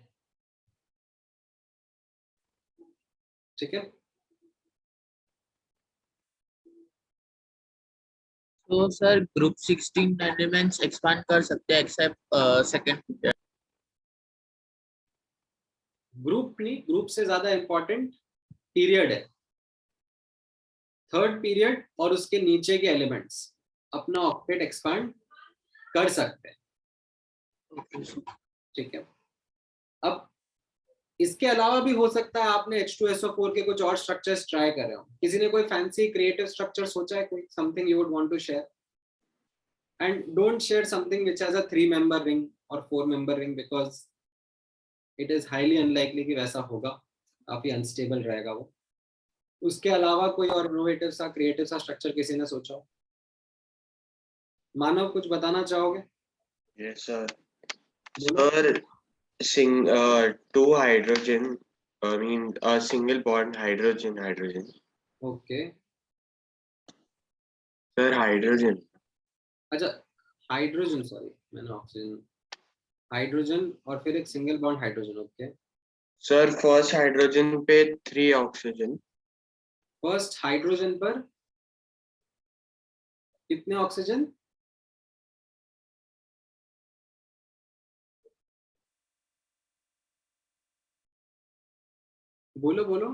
ठीक है,
तो सर ग्रुप 16 एलिमेंट्स एक्सपांड कर सकते हैं एक्सेप्ट सेकंड।
ग्रुप नहीं, ग्रुप से ज्यादा इंपॉर्टेंट पीरियड है। थर्ड पीरियड और उसके नीचे के एलिमेंट्स अपना ऑक्टेट एक्सपांड कर सकते हैं। ठीक है, अब इसके अलावा भी हो सकता है आपने H2SO4 के कुछ और स्ट्रक्चर्स ट्राई कर रहे हो। किसी ने कोई फैंसी क्रिएटिव स्ट्रक्चर सोचा है, कोई something you would want to share? And don't share something which has a 3-member ring और 4-member ring, because it is highly unlikely कि वैसा होगा, काफी अनस्टेबल रहेगा वो। उसके अलावा कोई और इनोवेटिव सा क्रिएटिव सा स्ट्रक्चर किसी ने सोचा हो? मानव, कुछ बताना चाहोगे?
Yes, sir.
बोलो।
Sir, 2 hydrogen, I mean a single bond hydrogen.
Okay,
Sir, hydrogen.
अच्छा, हाइड्रोजन, सॉरी मैंने ऑक्सीजन, हाइड्रोजन और फिर एक single bond hydrogen. Okay,
Sir, first hydrogen पे 3 oxygen.
फर्स्ट हाइड्रोजन पर कितने ऑक्सीजन? बोलो बोलो।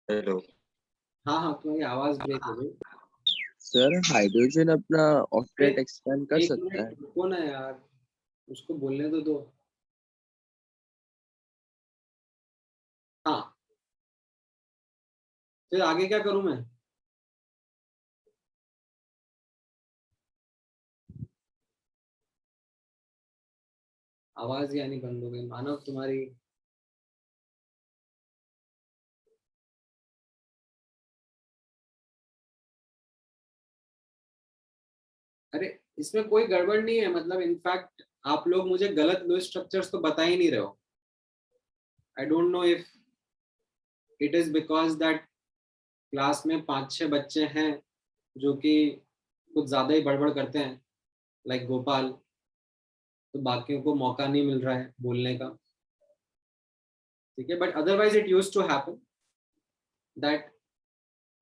Hello.
हाँ हाँ, तुम्हारी आवाज ब्रेक हो गई।
सर हाइड्रोजन अपना ऑक्टेट एक्सपेंड कर
एक
सकता है।
मिनट रुको ना यार, उसको बोलने तो दो। हाँ, फिर आगे क्या करूं मैं? आवाज यानी बंद हो गई। मानव, तुम्हारी अरे इसमें कोई गड़बड़ नहीं है, मतलब इनफैक्ट आप लोग मुझे गलत लुईस स्ट्रक्चर्स तो बता ही नहीं रहे हो। आई don't know if it is because that class में 5-6 बच्चे हैं जो कि कुछ ज्यादा ही बड़बड़ करते हैं, लाइक गोपाल, तो बाकियों को मौका नहीं मिल रहा है बोलने का। ठीक है, but otherwise it used to happen that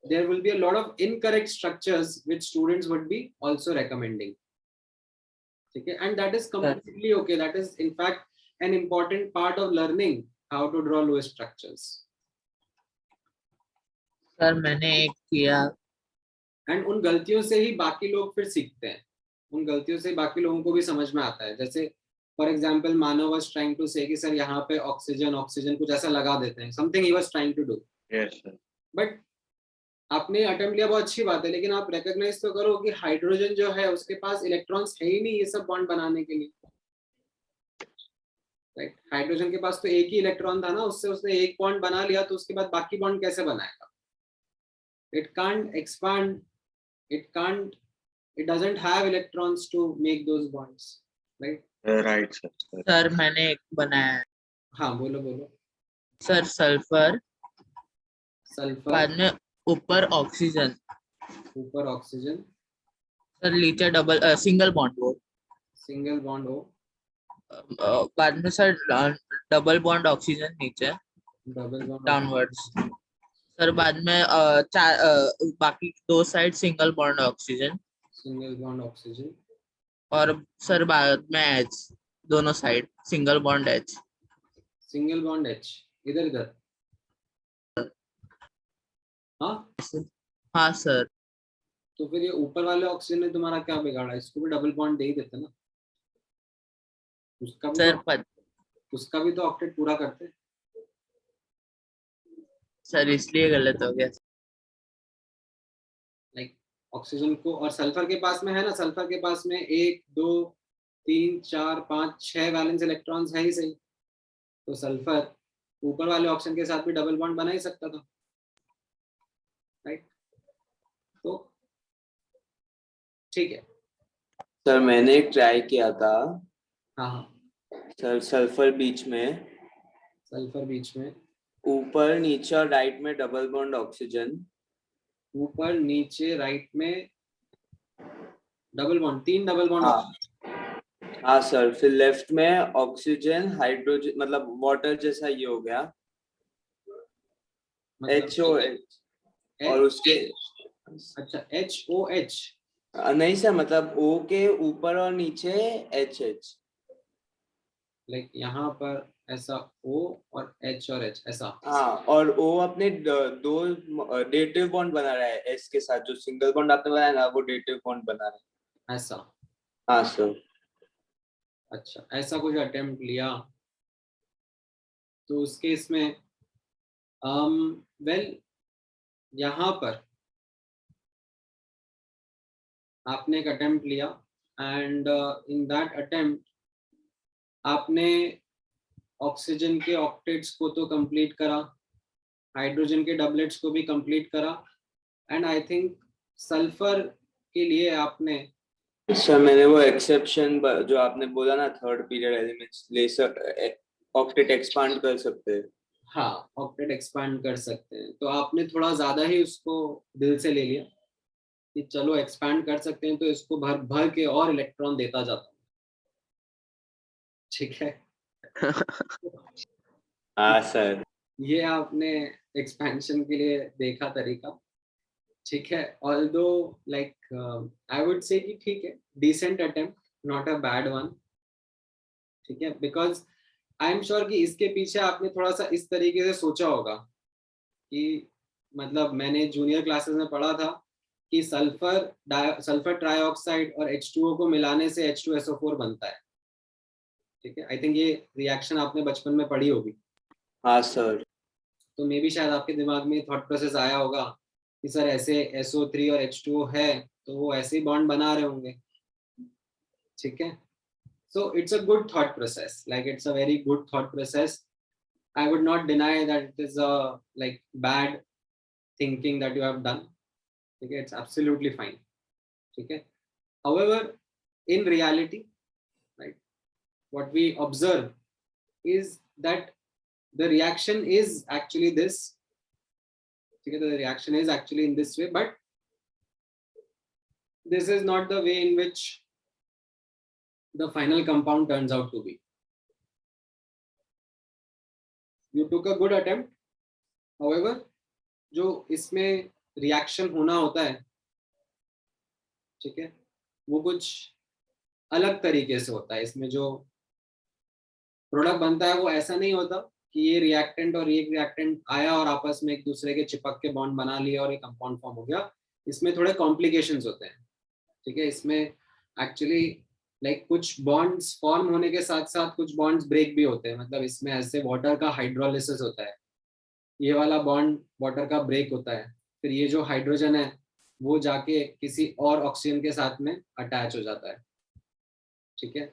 there will be a lot of incorrect structures which students would be also recommending. Okay, and that is completely okay. That is in fact an important part of learning how to draw Lewis structures.
Sir मैंने एक किया,
And उन गलतियों से ही बाकी लोग फिर सीखते हैं, उन गलतियों से बाकी लोगों को भी समझ में आता है। जैसे for example Manav was trying to say कि सर यहाँ पे ऑक्सीजन ऑक्सीजन कुछ ऐसा लगा देते हैं, something he was trying to do.
Yes, sir.
But आपने अटेम्प्ट लिया, बहुत अच्छी बात है, लेकिन आप रिकॉग्नाइज तो करो कि हाइड्रोजन जो है उसके पास इलेक्ट्रॉन्स है ही नहीं ये सब बॉन्ड बनाने के लिए। राइट, हाइड्रोजन के पास तो एक ही इलेक्ट्रॉन था ना, उससे उसने एक बॉन्ड बना लिया, तो उसके बाद बाकी बॉन्ड कैसे बनाएगा? It can't expand, it doesn't have electrons to make those bonds, right?
Right, sir.
Sir मैंने एक बनाया है।
हाँ, बोलो बोलो।
सर सल्फर,
सल्फर,
बाद में ऊपर ऑक्सीजन,
ऊपर ऑक्सीजन,
सर नीचे डबल सिंगल बॉन्ड हो,
सिंगल बॉन्ड हो,
बाद में सर डबल बॉन्ड ऑक्सीजन नीचे
डबल बॉन्ड,
डाउनवर्ड्स, सर बाद में बाकी 2 side single bond oxygen,
single bond oxygen,
और सर बाद में एच, दोनों side single bond H.
Single bond H, इधर इधर। हाँ,
हाँ सर।
तो फिर ये ऊपर वाले ऑक्सीजन ने तुम्हारा क्या बिगाड़ा? इसको भी डबल बॉन्ड दे ही देते ना। उसका भी
सर
तो उसका भी तो ऑक्टेट पूरा करते हैं।
सर इसलिए गलत हो गया।
लाइक ऑक्सीजन को और सल्फर के पास में है ना, सल्फर के पास में 1 2 3 4 5 6 वैलेंस इलेक्ट्रॉन्स है ही सही, तो सल्फर ऊपर वाले ऑप्शन के साथ भी डबल बॉन्ड बना ही सकता था, राइट? तो ठीक है।
सर मैंने एक ट्राई किया था
हाँ हाँ,
सर, सल्फर बीच में,
सल्फर बीच में,
ऊपर नीचे और राइट में डबल बॉन्ड ऑक्सीजन,
ऊपर नीचे राइट में डबल बॉन्ड, 3 डबल बॉन्ड।
हाँ सर, फिर लेफ्ट में ऑक्सीजन हाइड्रोजन मतलब वाटर जैसा ये हो गया HOH, और उसके
अच्छा HOH,
नहीं सर, मतलब O के ऊपर और नीचे HH।
लाइक यहाँ पर ऐसा O और H और H ऐसा।
हाँ, और O अपने दो डेटिव बॉन्ड बना रहा है S के साथ, जो सिंगल बॉन्ड आपने बनाया ना वो डेटिव बॉन्ड बना रहा है।
ऐसा,
हाँ सर।
अच्छा ऐसा कुछ अटेम्प्ट लिया तो उस केस में वेल यहाँ पर आपने एक अटेम्प्ट लिया एंड इन दैट अटेम्प्ट आपने ऑक्सीजन के ऑक्टेट्स को तो कंप्लीट करा, हाइड्रोजन के डबलेट्स को भी कंप्लीट करा, एंड आई थिंक सल्फर के लिए आपने
सर मैंने वो एक्सेप्शन जो आपने बोला ना, थर्ड पीरियड एलिमेंट्स ले ऑक्टेट एक्सपांड कर सकते हैं।
हाँ ऑक्टेट एक्सपांड कर सकते हैं, तो आपने थोड़ा ज्यादा ही उसको दिल से ले लिया कि चलो एक्सपांड कर सकते हैं तो इसको भर भर के और इलेक्ट्रॉन देता जाता हूँ, ठीक है।
हाँ सर।
ये आपने एक्सपेंशन के लिए देखा तरीका, ठीक है। Although like I would say कि ठीक है, decent attempt, not a bad one, ठीक है, बिकॉज आई एम श्योर कि इसके पीछे आपने थोड़ा सा इस तरीके से सोचा होगा कि मतलब मैंने जूनियर क्लासेस में पढ़ा था कि सल्फर ट्राइऑक्साइड और H2O को मिलाने से H2SO4 बनता है, ठीक है। आई थिंक ये रिएक्शन आपने बचपन में पढ़ी होगी।
हाँ सर।
तो मे भी शायद आपके दिमाग में थॉट प्रोसेस आया होगा कि सर ऐसे SO3 और H2O है तो वो ऐसे ही बॉन्ड बना रहे होंगे, ठीक है। So it's a good thought process, like it's a very good thought process. I would not deny that it is a like bad thinking that you have done. Okay, it's absolutely fine. Okay. However, in reality, right, what we observe is that the reaction is actually this. Okay, the reaction is actually in this way, but this is not the way in which the final compound turns out to be. You took a good attempt. However, जो इसमें reaction होना होता है, ठीक है, वो कुछ अलग तरीके से होता है। इसमें जो प्रोडक्ट बनता है वो ऐसा नहीं होता कि ये रिएक्टेंट और ये रिएक्टेंट आया और आपस में एक दूसरे के चिपक के बॉन्ड बना लिया और एक कंपाउंड फॉर्म हो गया। इसमें थोड़े कॉम्प्लिकेशंस होते हैं, ठीक है। इसमें एक्चुअली लाइक कुछ बॉन्ड्स फॉर्म होने के साथ साथ कुछ बॉन्ड्स ब्रेक भी होते हैं। मतलब इसमें ऐसे वाटर का हाइड्रोलिसिस होता है, ये वाला बॉन्ड वाटर का ब्रेक होता है, फिर ये जो हाइड्रोजन है वो जाके किसी और ऑक्सीजन के साथ में अटैच हो जाता है, ठीक है।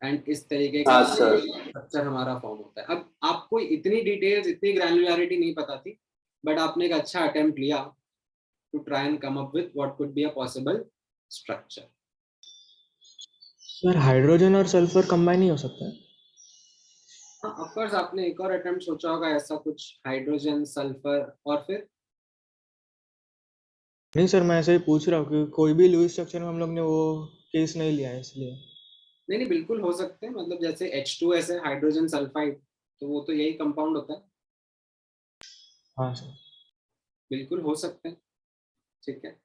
एंड इस तरीके का स्ट्रक्चर हमारा फॉर्म होता है। अब आपको इतनी डिटेल्स, इतनी ग्रैन्युलैरिटी नहीं पता थी, बट आपने एक अच्छा अटेम्प्ट लिया to try and come up with what could be a possible structure.
Sir hydrogen और सल्फर कंबाइन नहीं हो सकता है?
हाँ ऑफ कोर्स, आपने एक और अटेम्प्ट सोचा होगा ऐसा कुछ, हाइड्रोजन सल्फर और फिर
नहीं सर, मैं ऐसे ही पूछ रहा हूँ कि कोई भी लुईस स्ट्रक्चर में हम लोग ने वो केस नहीं लिया है इसलिए।
नहीं नहीं, बिल्कुल हो सकते हैं। मतलब जैसे H2S है, हाइड्रोजन सल्फाइड, तो वो तो यही कंपाउंड होता है।
हाँ सर।
बिल्कुल हो सकते हैं, ठीक है।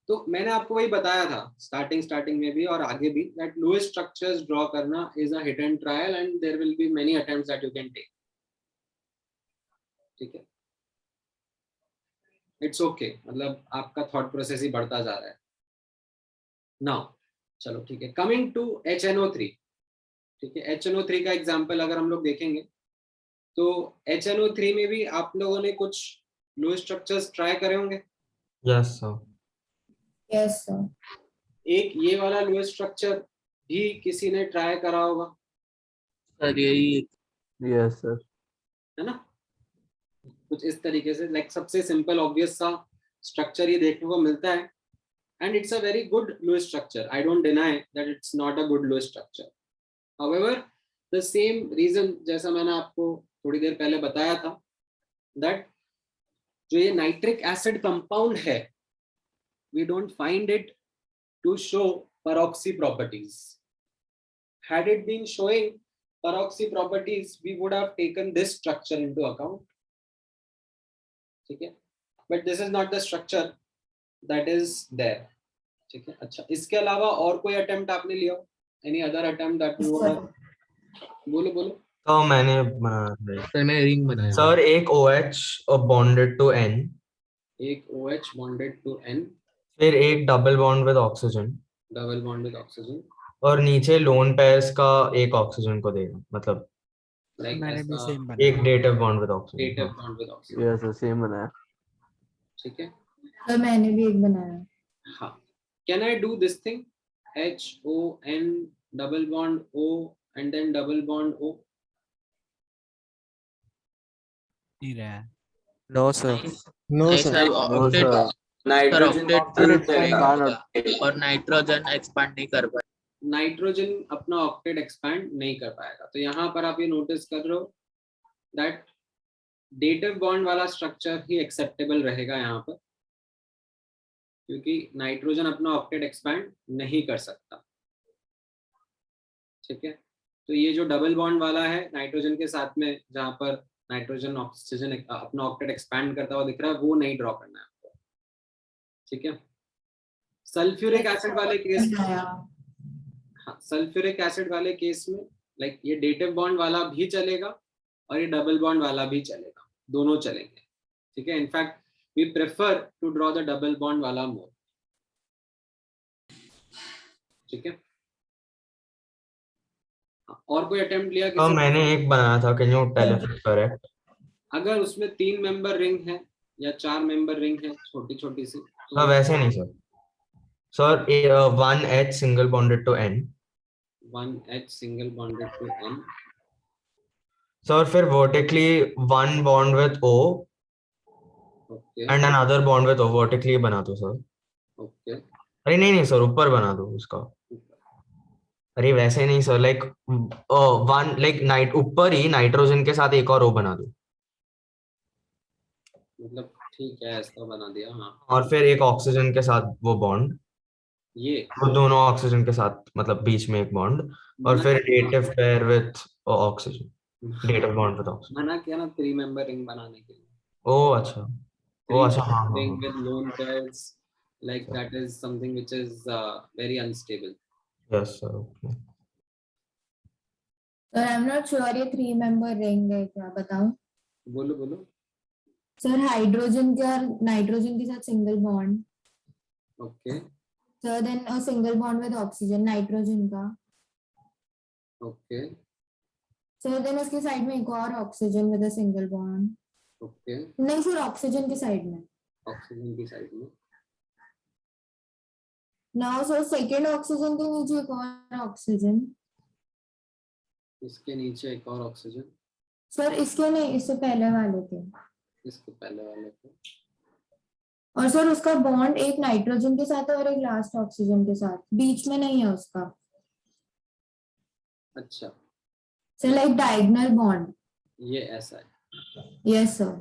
तो मैंने आपको वही बताया था स्टार्टिंग में भी और आगे भी, दैट लुईस स्ट्रक्चर्स ड्रॉ करना is a hit and trial and there will be many attempts that you can take, ठीक है। इट्स ओके, मतलब आपका थॉट प्रोसेस ही बढ़ता जा रहा है। नाउ चलो ठीक है, कमिंग टू HNO3, ठीक है। HNO3 का एग्जाम्पल अगर हम लोग देखेंगे तो HNO3 में भी आप लोगों ने कुछ लो स्ट्रक्चर्स ट्राई करे होंगे।
Yes sir.
Yes sir.
एक ये वाला लो स्ट्रक्चर भी किसी ने ट्राई करा होगा,
सर यही
यस सर।
है ना। कुछ इस तरीके से, लाइक सबसे सिंपल ऑब्वियस सा स्ट्रक्चर ये देखने को मिलता है, and it's a very good low structure. I don't deny that it's not a good low structure. However the same reason जैसा मैंने आपको थोड़ी देर पहले बताया था, दैट जो ये नाइट्रिक एसिड कंपाउंड है, we don't find it to show peroxy properties. Had it been showing peroxy properties, we would have taken this structure into account. ठीक है, but this is not the structure that is there. ठीक है। अच्छा, इसके अलावा और कोई attempt आपने लिया हो? Any other attempt that you would have? बोलो बोलो।
तो मैंने बनाया
सर मैंने रिंग बनाया
सर एक OH बॉन्डेड टू N,
एक OH bonded to N,
फिर एक double bond with oxygen,
double bond with oxygen,
और नीचे लोन पेयर्स का एक ऑक्सीजन को देगा, मतलब
like
मैंने भी
ऐसा
सेम बनाया।
एक dative bond with oxygen.
dative bond with oxygen.
Yes same बनाया।
ठीक है।
सर मैंने भी एक बनाया।
हाँ, can I do this thing? HON double bond O and then double bond O.
नहीं रहा है।
No sir.
नहीं सर ऑक्टेट
नाइट्रोजन
और नाइट्रोजन एक्सपांड नहीं कर पाए।
नाइट्रोजन अपना ऑक्टेट एक्सपैंड नहीं कर पाएगा। तो यहाँ पर आप ये नोटिस कर रहे हो दैट डेटिव बॉन्ड वाला स्ट्रक्चर ही एक्सेप्टेबल रहेगा यहाँ पर, क्योंकि नाइट्रोजन अपना ऑक्टेट एक्सपैंड नहीं कर सकता। ठीक है। तो ये जो डबल बॉन्ड वाला है नाइट्रोजन के साथ में, जहाँ पर नाइट्रोजन ऑक्सीजन अपना ऑक्टेट एक्सपैंड करता हुआ दिख रहा है, वो नहीं ड्रॉ करना है आपको। ठीक है। सल्फ्यूरिक एसिड वाले केस में, हाँ, सल्फ्यूरिक एसिड वाले केस में लाइक ये डेटिव बॉन्ड वाला भी चलेगा और ये डबल बॉन्ड वाला भी चलेगा, दोनों चलेंगे। ठीक है। In fact we prefer to draw the double bond वाला मोर। ठीक है। और कोई अटेम्प्ट लिया
तो
किसी?
मैंने एक बनाया था, can you tell if it's correct?
अगर उसमें 3 मेंबर रिंग है या 4 मेंबर रिंग है छोटी छोटी सी,
हाँ वैसे नहीं sir. Sir 1H single bonded to N,
1H single bonded to N,
sir फिर vertically 1 bond with O
okay
and another bond with O, vertically बना दो सर।
ओके।
अरे नहीं नहीं सर, ऊपर बना दो उसका। अरे वैसे नहीं sir, like one like night ऊपर ही नाइट्रोजन के साथ एक और O बना दो,
मतलब ठीक है, ऐसा बना दिया। हाँ,
और फिर एक ऑक्सीजन के साथ वो बॉन्ड,
ये
वो दोनों ऑक्सीजन के साथ, मतलब बीच में एक बॉन्ड, और
मना
फिर dative pair with oxygen, dative bond with oxygen.
मना किया ना 3 मेंबर रिंग बनाने के लिए।
ओ अच्छा, ओ अच्छा, हाँ हाँ
Ring with lone pairs, like that is something which is very unstable.
Yes sir okay.
Sir I am not sure ये 3 मेंबर रिंग है क्या, बताऊं?
बोलो बोलो।
सर हाइड्रोजन का नाइट्रोजन के साथ single bond,
okay
sir then a single bond with oxygen nitrogen का,
ओके
सर देन उसके साइड में एक और oxygen with a single bond.
Okay.
नहीं सर, ऑक्सीजन के साइड में।
ऑक्सीजन की साइड में।
नाउ सर सेकंड ऑक्सीजन के नीचे एक और ऑक्सीजन।
इसके नीचे एक और ऑक्सीजन।
सर इसके नहीं, इससे पहले वाले के।
इसके पहले वाले को।
और सर उसका बॉन्ड एक नाइट्रोजन के साथ है और एक लास्ट ऑक्सीजन के साथ, बीच में नहीं है उसका।
अच्छा,
सर लाइक डायगोनल बॉन्ड।
ये ऐसा है।
Yes sir.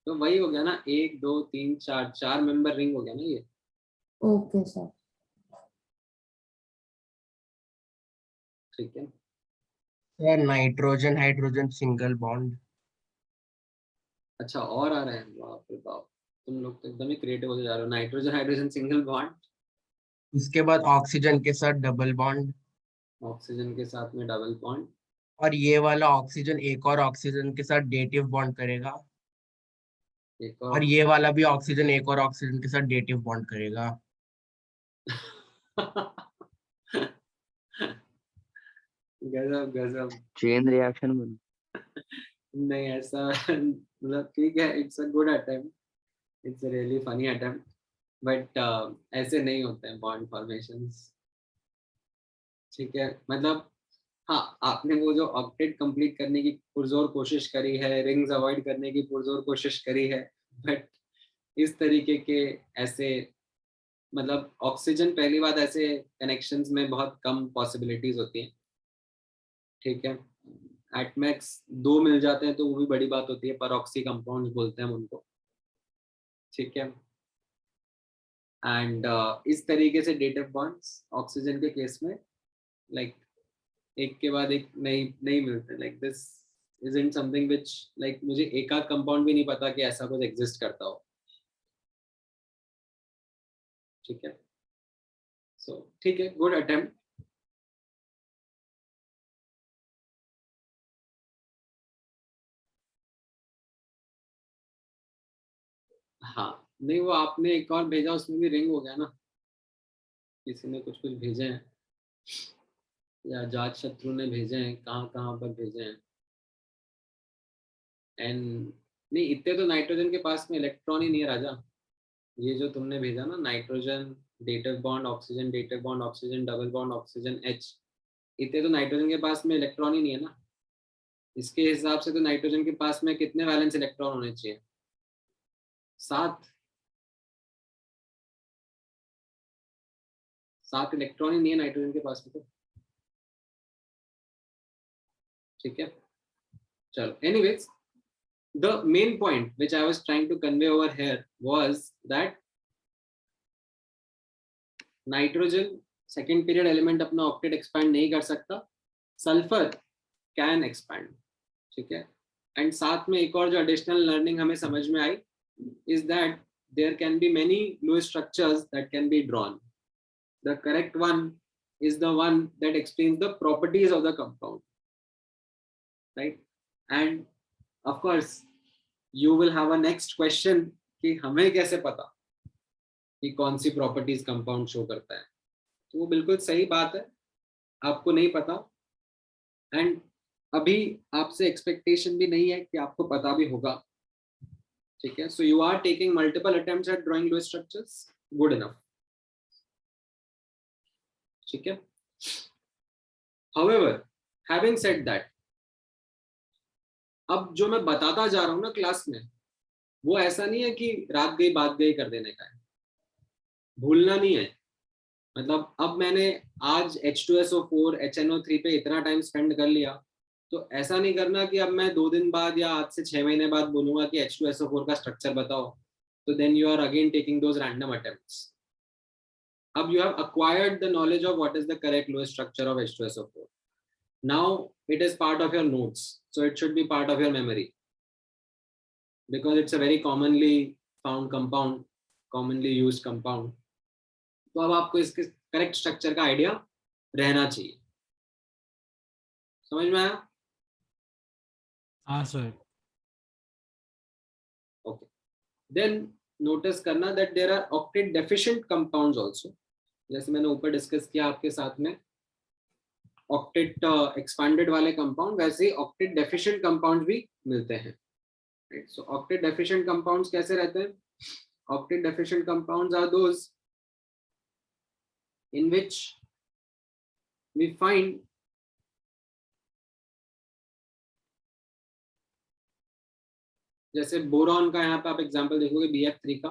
तो वही हो गया ना, 1 2 3 4 4 मेंबर रिंग हो गया ना ये।
Okay sir.
ठीक है।
Sir nitrogen hydrogen single bond.
अच्छा, और आ रहे हैं, बाप रे बाप, तुम लोग तो एकदम ही क्रिएटिव होते जा रहे हो। नाइट्रोजन हाइड्रोजन सिंगल बॉन्ड,
उसके बाद ऑक्सीजन के साथ डबल बॉन्ड,
ऑक्सीजन के साथ में डबल बॉन्ड,
और ये वाला ऑक्सीजन एक और ऑक्सीजन के साथ डेटिव बॉन्ड करेगा,
एक
और ये वाला भी ऑक्सीजन एक और ऑक्सीजन के साथ डेटिव बॉन्ड करेगा।
गजब गजब।
चेन रिएक्शन बन।
नहीं ऐसा मतलब ठीक है, it's a good attempt, it's a really funny attempt, but ऐसे नहीं होते हैं बॉन्ड फॉर्मेशंस। ठीक है, मतलब हाँ, आपने वो जो ऑक्टेट कंप्लीट करने की पुरजोर कोशिश करी है, रिंग्स अवॉइड करने की पुरजोर कोशिश करी है, बट इस तरीके के ऐसे, मतलब ऑक्सीजन पहली बात, ऐसे कनेक्शंस में बहुत कम पॉसिबिलिटीज होती हैं। ठीक है, एट मैक्स 2 मिल जाते हैं तो वो भी बड़ी बात होती है, पर ऑक्सी कंपाउंड्स बोलते हैं हम उनको। ठीक है, एंड इस तरीके से डेटिव बॉन्ड्स ऑक्सीजन के केस में लाइक एक के बाद एक नहीं नहीं मिलते। Like this isn't something which like मुझे एक आध कंपाउंड भी नहीं पता कि ऐसा कुछ एग्जिस्ट करता हो। ठीक है, सो ठीक है, गुड अटेम्प्ट। हाँ, नहीं वो आपने एक और भेजा, उसमें भी रिंग हो गया ना, किसी ने कुछ कुछ भेजे हैं, या जाट शत्रु ने भेजे हैं, कहाँ कहाँ पर भेजे हैं। एंड नहीं, इतने तो नाइट्रोजन के पास में इलेक्ट्रॉन ही नहीं है राजा। ये जो तुमने भेजा ना, nitrogen dative bond oxygen, dative bond oxygen, double bond oxygen H, इतने तो नाइट्रोजन के पास में इलेक्ट्रॉन ही नहीं है ना। इसके हिसाब से तो नाइट्रोजन के पास में कितने वैलेंस इलेक्ट्रॉन होने चाहिए? 7। 7 इलेक्ट्रॉन ही नहीं है नाइट्रोजन के पास में तो। ठीक है, चलो, anyways the main point which I was trying to convey over here was that nitrogen second period element अपना ऑक्टेट एक्सपैंड नहीं कर सकता, सल्फर कैन एक्सपैंड। ठीक है, एंड साथ में एक और जो एडिशनल लर्निंग हमें समझ में आई is that there can be many Lewis structures that can be drawn. The correct one is the one that explains the properties of the compound, right? And of course you will have a next question कि हमें कैसे पता कि कौन सी properties compound show करता है। तो वो बिल्कुल सही बात है, आपको नहीं पता, एंड अभी आपसे एक्सपेक्टेशन भी नहीं है कि आपको पता भी होगा। ठीक है, so you are taking multiple attempts at drawing Lewis structures, good enough. ठीक है, however having said that, अब जो मैं बताता जा रहा हूं ना क्लास में, वो ऐसा नहीं है कि रात गई बात गई कर देने का है, भूलना नहीं है। मतलब अब मैंने आज H2SO4 HNO3 पे इतना टाइम स्पेंड कर लिया, तो ऐसा नहीं करना कि अब मैं 2 दिन बाद या आज से 6 महीने बाद बोलूंगा कि H2SO4 का स्ट्रक्चर बताओ, तो then you are again taking those random attempts. अब you have acquired the knowledge of what is the correct Lewis structure of H2SO4. Now it is part of your notes, so it should be part of your memory because it's a very commonly found compound, commonly used compound. तो अब आपको इसके correct structure का idea रहना चाहिए। समझ में आया?
हाँ सर।
ओके, देन नोटिस करना that there are octet deficient compounds also. जैसे मैंने ऊपर डिस्कस किया आपके साथ में ऑक्टेट एक्सपांडेड वाले कंपाउंड, वैसे ही ऑक्टेट डेफिशिएंट कंपाउंड भी मिलते हैं। Right, so octet deficient compounds कैसे रहते हैं? Octet deficient compounds are those in which we find जैसे बोरॉन का यहाँ पे आप एग्जांपल देखोगे BF3 का,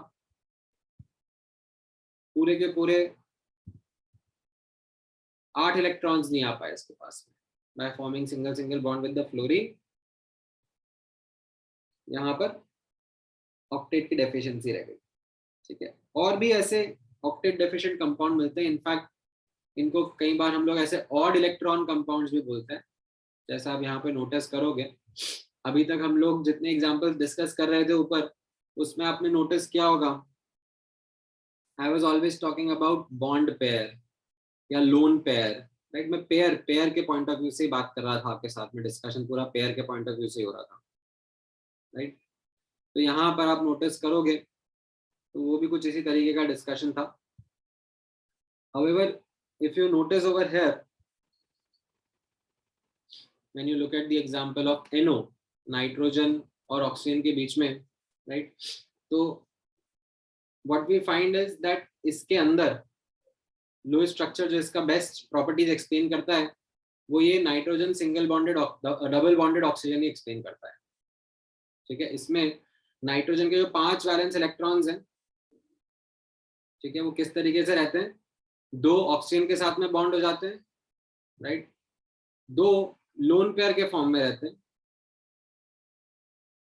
पूरे के पूरे 8 इलेक्ट्रॉन्स नहीं आ पाए इसके पास में, bye forming single bond with the fluorine. यहाँ पर ऑक्टेट की डेफिशिएंसी रह गई। ठीक है, और भी ऐसे ऑक्टेट डेफिशिएंट कंपाउंड मिलते हैं। इनफैक्ट इनको कई बार हम लोग ऐसे ऑड इलेक्ट्रॉन कंपाउंड्स भी बोलते हैं। जैसा आप यहाँ पे नोटिस करोगे, अभी तक हम लोग जितने एग्जांपल्स डिस्कस कर रहे थे ऊपर, उसमें आपने नोटिस किया होगा I was always talking about bond pair या लोन पेयर। राइट, मैं पेयर के पॉइंट ऑफ व्यू से ही बात कर रहा था आपके साथ में, डिस्कशन पूरा पेयर के पॉइंट ऑफ व्यू से हो रहा था। राइट, तो यहाँ पर आप नोटिस करोगे तो वो भी कुछ इसी तरीके का डिस्कशन था। However, if you notice over here, when you look at the example of NO, nitrogen और ऑक्सीजन के बीच में, राइट, तो what we find is that इसके अंदर लो स्ट्रक्चर जो इसका बेस्ट प्रॉपर्टीज एक्सप्लेन करता है वो ये nitrogen single bonded double bonded oxygen ही एक्सप्लेन करता है, ठीक है। इसमें नाइट्रोजन के जो 5 वैलेंस इलेक्ट्रॉन्स हैं, ठीक है, वो किस तरीके से रहते हैं, 2 ऑक्सीजन के साथ में बॉन्ड हो जाते हैं, राइट, 2 लोन पेयर के फॉर्म में रहते हैं,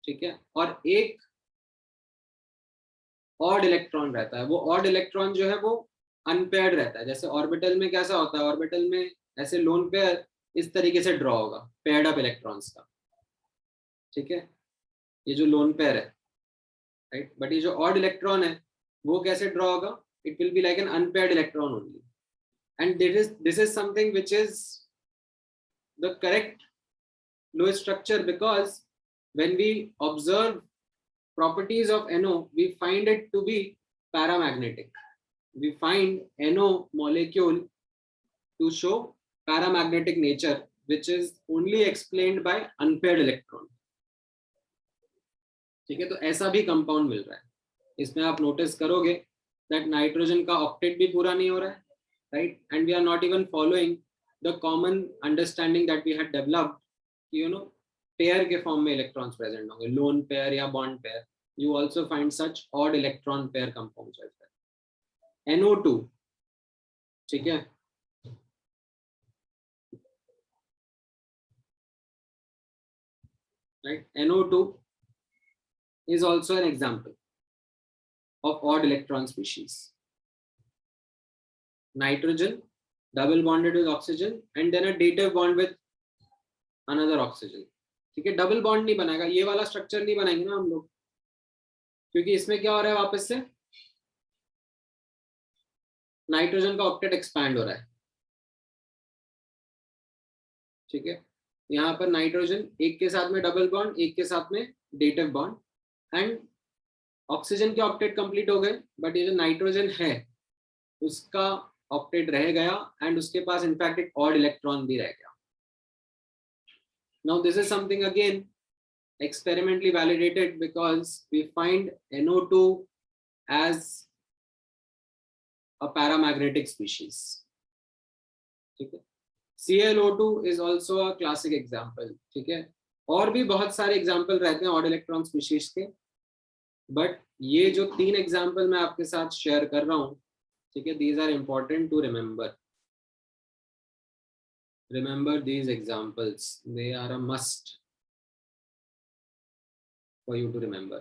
ठीक है, और एक ऑड इलेक्ट्रॉन रहता है। वो ऑड इलेक्ट्रॉन जो है वो अनपेयर्ड रहता है। जैसे ऑर्बिटल में कैसा होता है, ऑर्बिटल में ऐसे लोन पेयर इस तरीके से ड्रॉ होगा पेयर्ड अप इलेक्ट्रॉन्स का, ठीक है, ये जो लोन पेयर है, राइट, बट ये जो ऑड इलेक्ट्रॉन है वो कैसे ड्रॉ होगा, it will be like an unpaired electron only, and this is something which is the correct Lewis structure, because when we observe properties of NO, we find it to be paramagnetic. We find NO molecule to show paramagnetic nature, which is only explained by unpaired electron. ठीक है, तो ऐसा भी compound मिल रहा है। इसमें आप notice करोगे दैट नाइट्रोजन का ऑक्टेट भी पूरा नहीं हो रहा है, right, and we are not even following the common understanding that we had developed, you know, pair के फॉर्म में इलेक्ट्रॉन्स प्रेजेंट होंगे, लोन पेयर या bond pair. You also find such odd electron pair compounds as well. NO2, ठीक है, right, NO2 is also an example of odd electron species. Nitrogen double bonded with oxygen and then a dative bond with another oxygen, ठीक है, double bond नहीं बनाएगा, ये वाला structure नहीं बनाएंगे ना हम लोग, क्योंकि इसमें क्या हो रहा है, वापस से नाइट्रोजन का ऑक्टेट एक्सपैंड हो रहा है, ठीक है, यहाँ पर नाइट्रोजन एक के साथ में डबल बॉन्ड, एक के साथ में डेटिव बॉन्ड, एंड ऑक्सीजन के ऑक्टेट कंप्लीट हो गए, बट ये जो नाइट्रोजन है उसका ऑक्टेट रह गया एंड उसके पास इनफैक्ट एक ऑड इलेक्ट्रॉन भी रह गया। Now this is something again experimentally validated, because we find NO2 as a paramagnetic species, ठीक है। ClO2 is also a classic example, ठीक है, और भी बहुत सारे एग्जाम्पल रहते हैं ऑड इलेक्ट्रॉन स्पीशीज के, बट ये जो 3 एग्जाम्पल मैं आपके साथ शेयर कर रहा हूँ, ठीक है, these are important to remember. Remember these examples, they are a must for you to remember.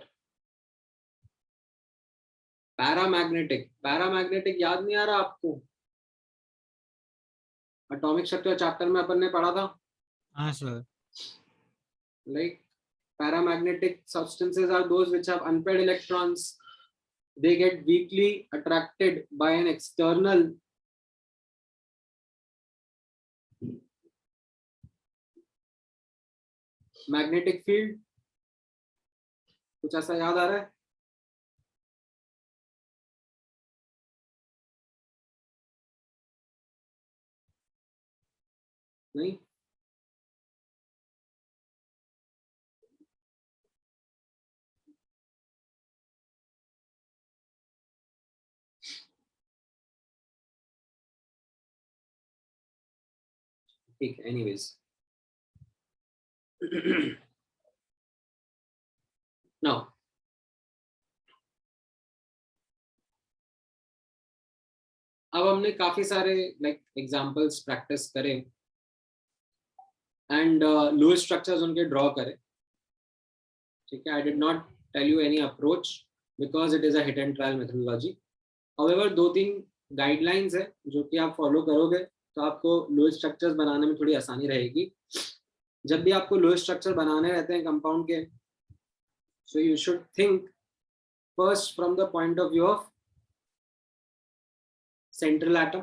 Paramagnetic याद नहीं आ रहा आपको? Atomic structure chapter में अपन ने पढ़ा था।
हाँ sir.
Like paramagnetic substances are those which have unpaired electrons. They get weakly attracted by an external magnetic field. कुछ ऐसा याद आ रहा है? नहीं? ठीक है, एनीवेज now अब हमने काफी सारे लाइक एग्जांपल्स प्रैक्टिस करे एंड लुईस स्ट्रक्चर्स उनके ड्रॉ करे, ठीक है। I did not tell you any approach because it is a hit and trial methodology. However 2-3 guidelines है जो कि आप फॉलो करोगे तो आपको लुईस स्ट्रक्चर्स बनाने में थोड़ी आसानी रहेगी। जब भी आपको लुईस स्ट्रक्चर बनाने रहते हैं कंपाउंड के, so you should think first from the point of view of central atom,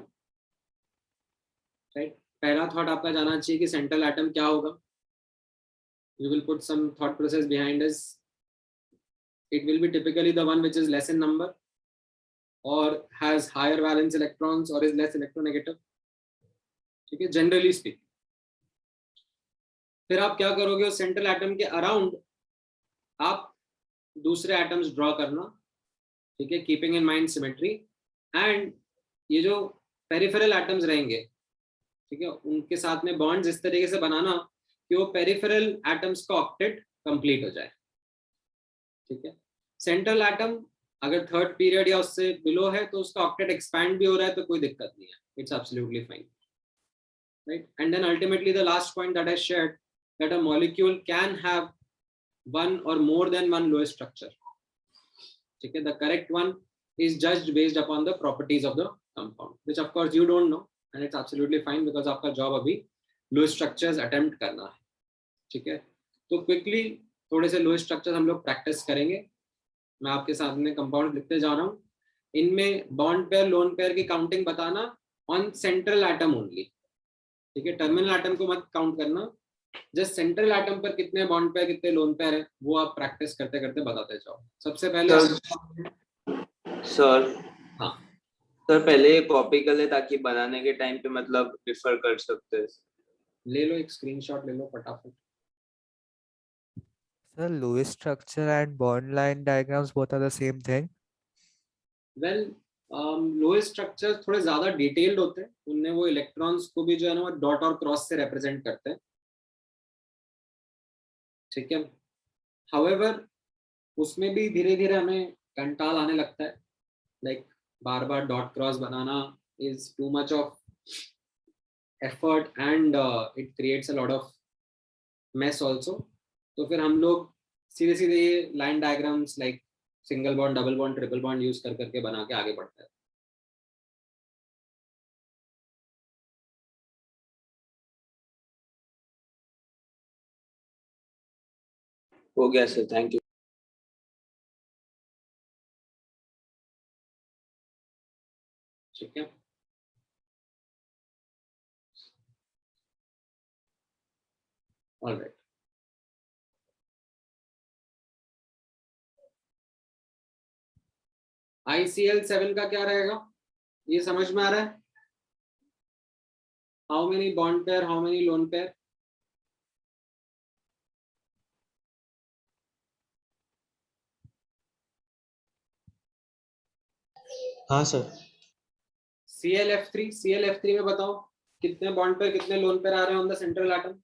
right? पहला थॉट आपका जाना चाहिए कि सेंट्रल एटम क्या होगा। You will put some thought process behind this. It will be typically the one which is less in number or has higher valence electrons or is less electronegative, ठीक है, generally speaking. फिर आप क्या करोगे, उस central atom के around आप दूसरे एटम्स ड्रॉ करना, ठीक है, keeping in mind symmetry. And ये जो पेरिफेरल एटम्स रहेंगे, ठीक है, उनके साथ में बॉन्ड्स इस तरीके से बनाना कि वो पेरिफेरल एटम्स का ऑक्टेट कंप्लीट हो जाए, ठीक है। सेंट्रल एटम अगर थर्ड पीरियड या उससे बिलो है तो उसका ऑक्टेट एक्सपैंड भी हो रहा है तो कोई दिक्कत नहीं है, it's absolutely fine, right. And then ultimately the last point that I shared, that a molecule can have one or more than one lowest structure, ठीक है। The correct one is judged based upon the properties of the compound, which of course you don't know, and it's absolutely fine because आपका job अभी lowest structures attempt करना है, ठीक है। तो quickly थोड़े से lowest structures हम लोग practice करेंगे। मैं आपके सामने compound लिखते जा रहा हूँ, इनमें bond pair lone pair की counting बताना on central atom only, ठीक है। terminal atom को मत count करना, जस्ट सेंट्रल एटम पर कितने बॉन्ड पेयर कितने लोन पेयर है वो आप प्रैक्टिस करते करते बताते जाओ। सबसे पहले
सर
हाँ
सर पहले कॉपी कर ले ताकि बनाने के टाइम पे मतलब रिफर कर सकते हैं।
ले लो एक स्क्रीनशॉट ले लो फटाफट।
Sir, Lewis structure and bond line diagrams both are the same thing.
Well lowest structure थोड़े ज्यादा डिटेल्ड होते हैं, उनमें वो इलेक्ट्रॉन्स को भी जो है ना वो डॉट और क्रॉस से रिप्रेजेंट करते हैं, ठीक है। हाउएवर उसमें भी धीरे धीरे हमें कंटाल आने लगता है, like bar bar dot cross banana is too much of effort and it creates a lot of mess also. तो फिर हम लोग सीधे सीधे ये line diagrams like single bond double bond triple bond use कर करके बना के आगे बढ़ते हैं।
हो गया सर, थैंक यू।
ठीक है, ऑलराइट। ICl7 का क्या रहेगा, ये समझ में आ रहा है? How many bond pair, how many lone pair?
हाँ सर।
ClF3 में बताओ कितने बॉन्ड पेयर कितने लोन पेयर आ रहे हैं on the central atom?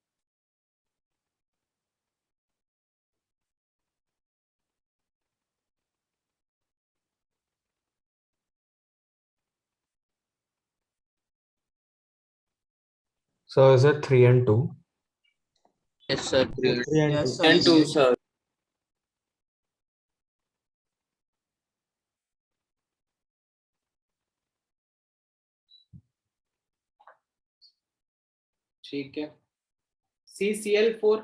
So is it 3 and 2?
Yes, sir. 3
Yes, sir.
And 2 sir.
ठीक है। CCl4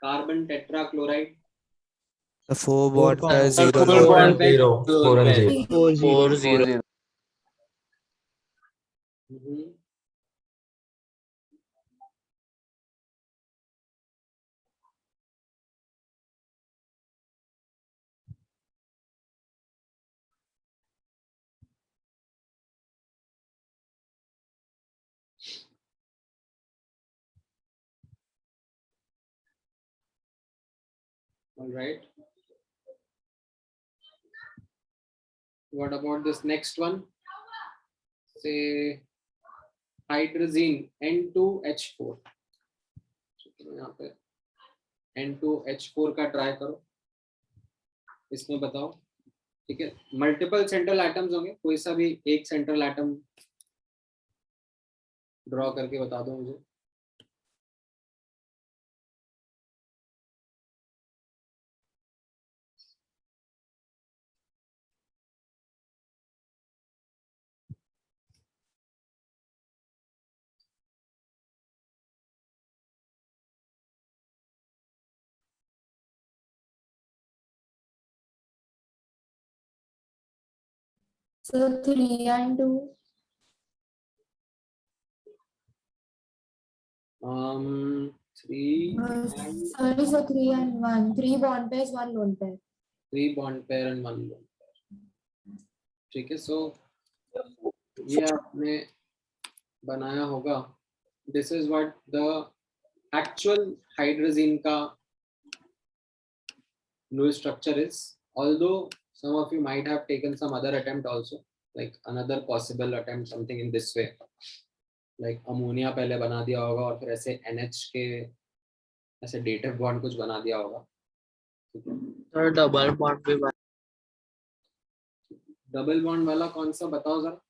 carbon tetrachloride.
The 4 bond pair 0
4
low
bond
pair.
pair
4 and 0.
4 0.
All right. What about this next one? Say hydrazine N2H4। यहाँ पे N2H4 का try करो, इसमें बताओ, ठीक है। मल्टीपल सेंट्रल एटम्स होंगे, कोई सा भी एक सेंट्रल एटम ड्रॉ करके बता दो मुझे।
So 3 and 2.
3 and
Sorry, so 3 and 1. 3 bond pairs, 1 lone pair.
3 bond pair and 1 lone pair, ठीक है। सो ये आपने बनाया होगा, this is what the actual hydrazine का Lewis structure is, although some of you might have taken some other attempt also, like another possible attempt something in this way, like ammonia पहले बना दिया होगा और फिर ऐसे NH के ऐसे dative bond कुछ बना दिया होगा।
सर डबल बॉन्ड भी
डबल बॉन्ड वाला कौन सा बताओ जरा।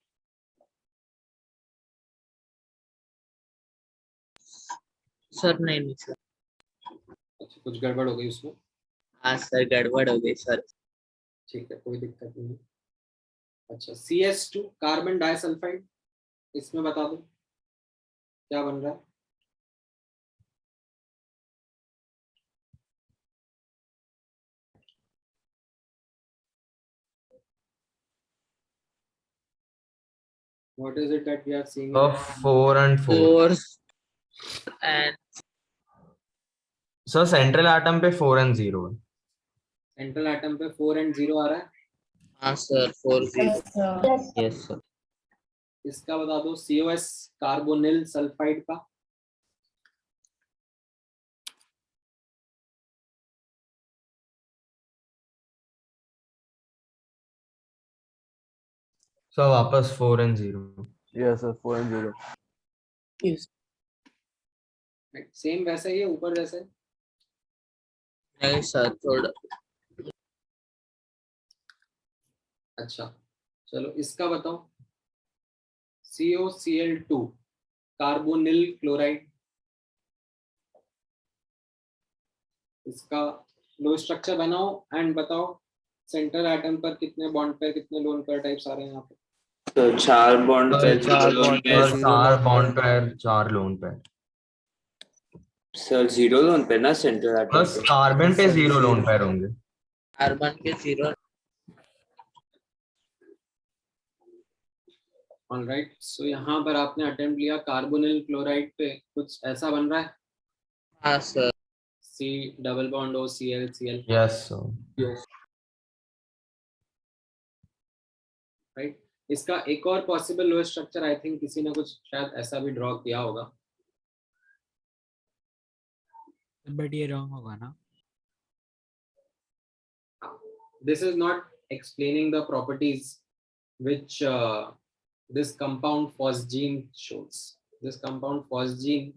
सर नहीं सर।
अच्छा, कुछ गड़बड़ हो गई उसमें।
हाँ सर गड़बड़ हो गई सर।
ठीक है, कोई दिक्कत नहीं। अच्छा, CS2 कार्बन डाइसल्फाइड, इसमें बता दो क्या बन रहा है। What is it that we are seeing?
4 and 4
and
sir central atom पे 4 and 0 है।
सेंट्रल एटम पे 4 and 0 आ रहा है।
हाँ सर 4 0। Yes sir.
इसका बता दो COS कार्बोनिल सल्फाइड का।
सर वापस 4 and 0।
Yes, sir. 4 and 0.
Yes.
Same वैसा ही है ऊपर जैसे।
नहीं सर थोड़ा।
अच्छा चलो इसका बताओ, COCl2 कार्बोनिल क्लोराइड, इसका लो स्ट्रक्चर बनाओ एंड बताओ सेंटर एटम पर कितने बॉन्ड पेयर कितने लोन पेयर टाइप्स आ रहे हैं यहाँ पे।
तो 4 बॉन्ड पे
4 बॉन्ड पे
4 bond pair 4 lone pair.
Sir 0 loan पे ना सेंट्रल एटम
बस कार्बन पे 0 लोन पेयर होंगे।
कार्बन के 0।
ऑलराइट, सो यहाँ पर आपने अटेम्प्ट लिया कार्बोनिल क्लोराइड पे, कुछ ऐसा बन रहा है।
हाँ sir.
C double bond O Cl Cl।
Yes sir.
Right, इसका एक और possible low structure I think किसी ने कुछ शायद ऐसा भी ड्रॉ किया होगा।
बट ये रॉन्ग होगा ना।
This is not explaining the properties which this compound phosgene shows. This compound phosgene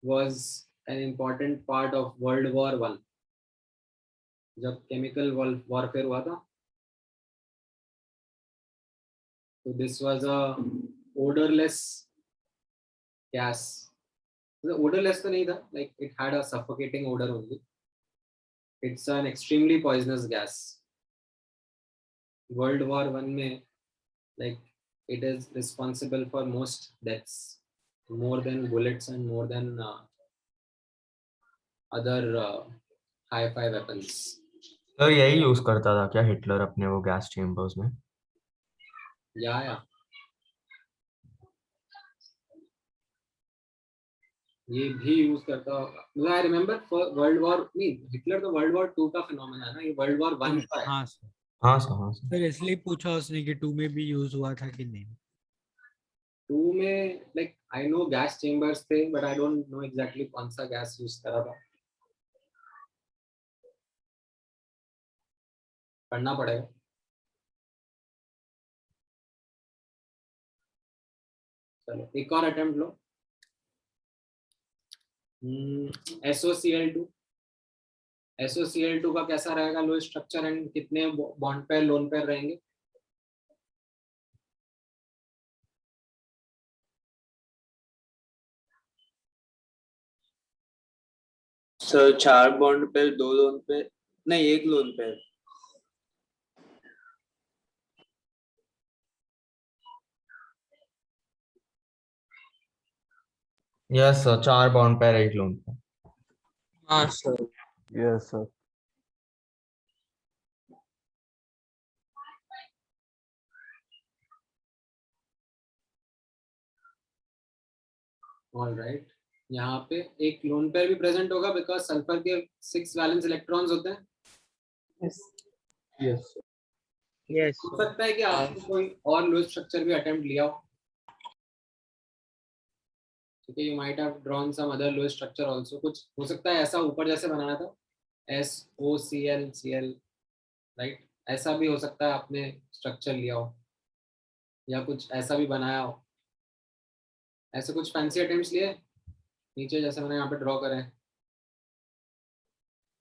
was an important part of World War I, जब chemical warfare हुआ था। So this was a odorless gas. Odorless तो नहीं था, like it had a suffocating odor only. It's an extremely poisonous gas. World War I में like it is responsible for most deaths, more than bullets and more than other hi-fi weapons.
Sir यही use करता था क्या Hitler अपने वो gas chambers में?
या ये भी यूज करता होगा। मतलब आई रिमेम्बर वर्ल्ड वॉर नहीं, हिटलर तो वर्ल्ड वॉर 2 का फिनोमेना है ना, ये वर्ल्ड वॉर 1 का है।
हाँ सर।
हाँ सर हाँ सर।
फिर इसलिए पूछा उसने कि 2 में भी यूज हुआ था कि नहीं।
2 में like I know gas chambers थे but I don't know exactly कौन सा गैस यूज करा था, पढ़ना पड़ेगा। चलो एक और अटेम्प्ट लो। SOCl2, SOCl2 का कैसा रहेगा लो स्ट्रक्चर एंड कितने बॉन्ड पेयर लोन पेयर रहेंगे?
सर 4 बॉन्ड पे 2 लोन पे नहीं 1 लोन पे।
Yes sir 4 bond pair 1 lone pair.
हाँ सर।
Yes, sir.
ऑलराइट, यहाँ पे एक लोन पेयर भी प्रेजेंट होगा बिकॉज सल्फर के 6 वैलेंस इलेक्ट्रॉन्स होते हैं।
Yes. Yes.
यस
हो सकता है कि आपने कोई और लो स्ट्रक्चर भी अटेम्प्ट लिया हो, ठीक है, you might have drawn some other lowest structure also, कुछ हो सकता है ऐसा ऊपर जैसे बनाया था SOCl राइट, ऐसा भी हो सकता है आपने स्ट्रक्चर लिया हो या कुछ ऐसा भी बनाया हो, ऐसे कुछ फैंसी अटेम्प्ट्स लिए नीचे जैसे मैंने यहाँ पे ड्रॉ करे हैं।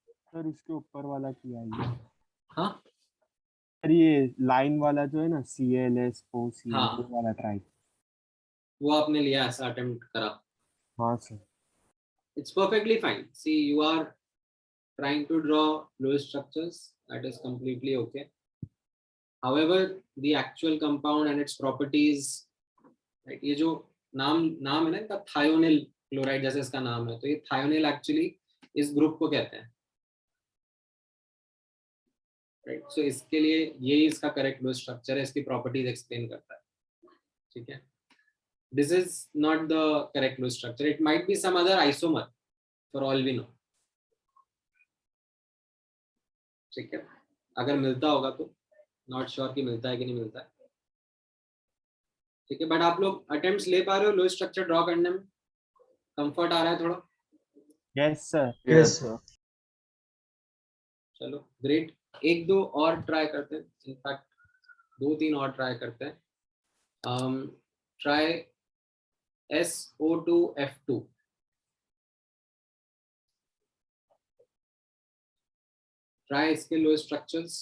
सर इसके ऊपर वाला किया है ये।
हाँ
सर ये लाइन वाला जो है ना CLSOC
हाँ
वो वाला ट्राई।
वो आपने लिया, ऐसा अटेम्प्ट करा,
हाँ sir.
it's perfectly fine. See, you are trying to draw Lewis structures, that is completely okay. However, the actual compound and its properties, right, ये जो नाम है ना इनका, थायोनिल क्लोराइड जैसे इसका नाम है, तो ये थायोनिल एक्चुअली इस ग्रुप को कहते हैं, राइट। सो इसके लिए यही इसका करेक्ट Lewis स्ट्रक्चर है, इसकी प्रॉपर्टीज एक्सप्लेन करता है, ठीक है। This is not the correct Lewis structure. It might be some other isomer, for all we know. ठीक है, अगर मिलता होगा तो, नॉट श्योर कि मिलता है कि नहीं मिलता है, ठीक है। बट आप लोग अटेम्प्ट्स ले पा रहे हो Lewis स्ट्रक्चर ड्रॉ करने में, कंफर्ट आ रहा है थोड़ा?
Yes sir.
Yes sir.
चलो ग्रेट, एक दो और ट्राई करते हैं, इनफैक्ट 2-3 और ट्राई करते हैं। ट्राई SO2F2, ट्राई इसके Lewis structures.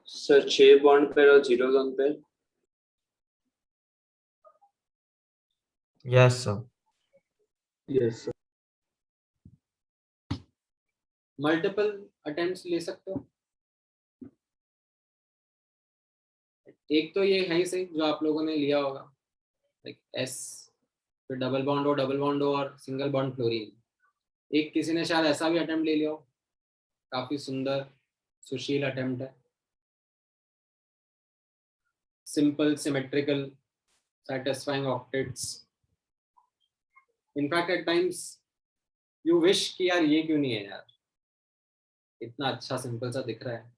Sir 6 bond pair और 0 lone pair.
Yes sir. Yes sir.
Multiple attempts ले सकते हो, एक तो ये है ही सही जो आप लोगों ने लिया होगा, लाइक S फिर डबल बॉन्ड हो और सिंगल बॉन्ड फ्लोरीन। एक किसी ने शायद ऐसा भी अटेम्प्ट ले लिया हो, काफी सुंदर सुशील अटेम्प्ट है, simple symmetrical satisfying octets. In fact, at times you wish कि यार ये क्यों नहीं है यार, इतना अच्छा सिंपल सा दिख रहा है,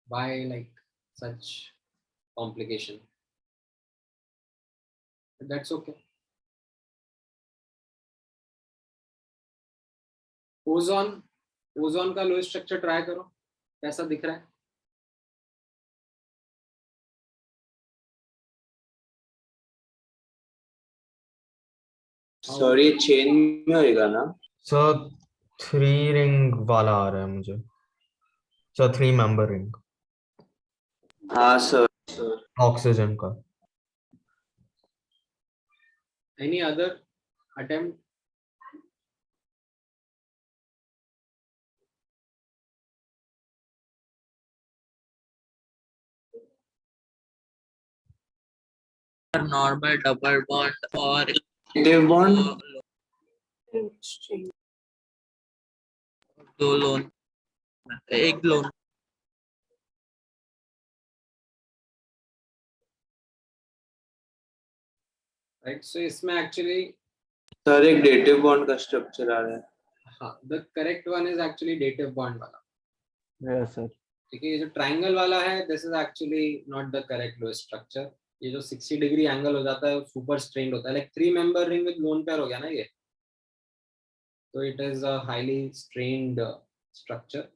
why like such complication? But that's okay. Ozone का Lewis स्ट्रक्चर ट्राई करो, कैसा दिख रहा है?
सर ये चेन में होएगा ना?
सर 3 रिंग वाला आ रहा है मुझे सर, 3 मेंबर रिंग।
हाँ सर।
ऑक्सीजन का।
Any other attempt?
Normal double bond और
नेगेटिव बॉन्ड,
दो लोन, एक लोन।
राइट, सो इसमें एक्चुअली
सर एक डेटिव बॉन्ड का स्ट्रक्चर आ रहा है।
हाँ, the correct one is actually dative bond वाला।
Yes sir.
ठीक है, ये जो ट्रायंगल वाला है, this is actually not the correct Lewis structure. ये जो 60 डिग्री एंगल हो जाता है, सुपर स्ट्रेन्ड होता है, like 3 member ring with lone pair हो गया ना ये, तो it is a highly strained structure,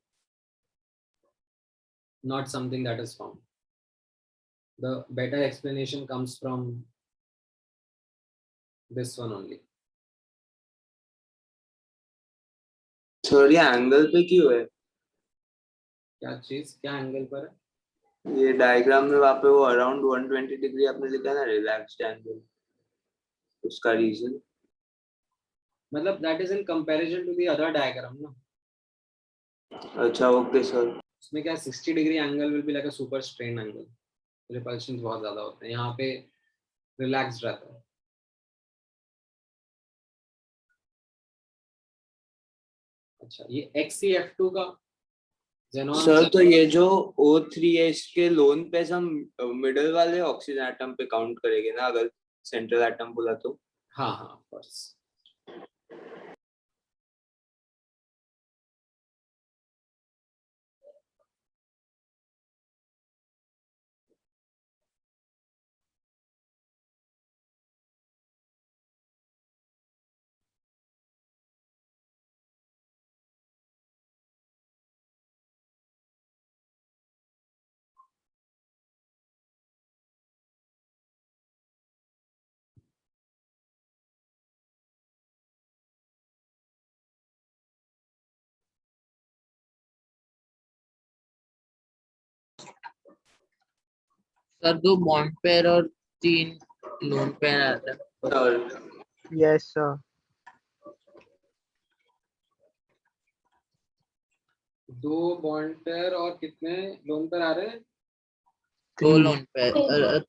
not something that is found. The better explanation comes from this one only.
Sir ये एंगल पे क्यों है?
क्या चीज, क्या एंगल पर है?
ये डायग्राम में वहाँ पे वो अराउंड 120 डिग्री आपने लिखा ना, रिलैक्स्ड एंगल, उसका रीजन?
मतलब that is in comparison to the other diagram ना।
अच्छा ओके सर।
उसमें क्या 60 degree angle will be like a super strain angle, repulsions बहुत ज्यादा होते हैं, यहाँ पे रिलैक्स्ड रहता है। अच्छा, ये XCF2 का xenon
सर तो ये जो O3 है, इसके लोन पे हम मिडल वाले ऑक्सीजन एटम पे काउंट करेंगे ना, अगर सेंट्रल एटम बोला तो?
हाँ हाँ of course.
Sir 2 bond pair और 3 लोन पेयर आता है।
Yes sir.
2 बॉन्ड पेयर और कितने लोन पेयर आ रहे हैं?
2 लोन पेयर।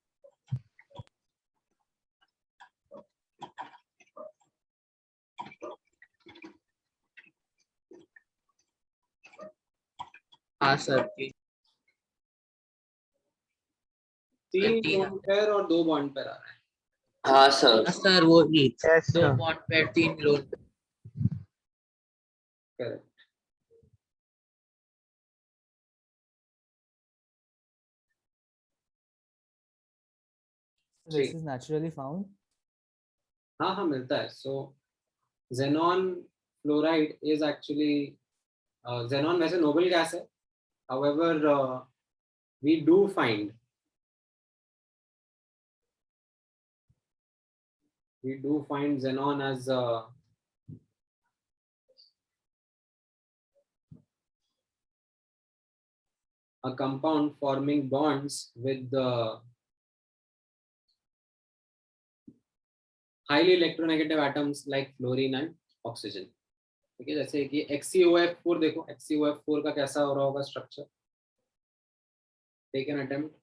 हाँ सर
3 लोन पेयर और 2 बॉन्ड पेयर आ रहे हैं।
हाँ सर।
सर वो ही
yes
2
sir.
Bond pair 3 lone pair.
Correct.
This is naturally found.
हाँ हाँ मिलता है। So xenon fluoride is actually xenon वैसे नोबल गैस है। However, we do find xenon as a compound forming bonds with the highly electronegative atoms like fluorine and oxygen. ठीक है, जैसे कि XeOF4 देखो, XeOF4 का कैसा हो रहा होगा structure. Take an attempt.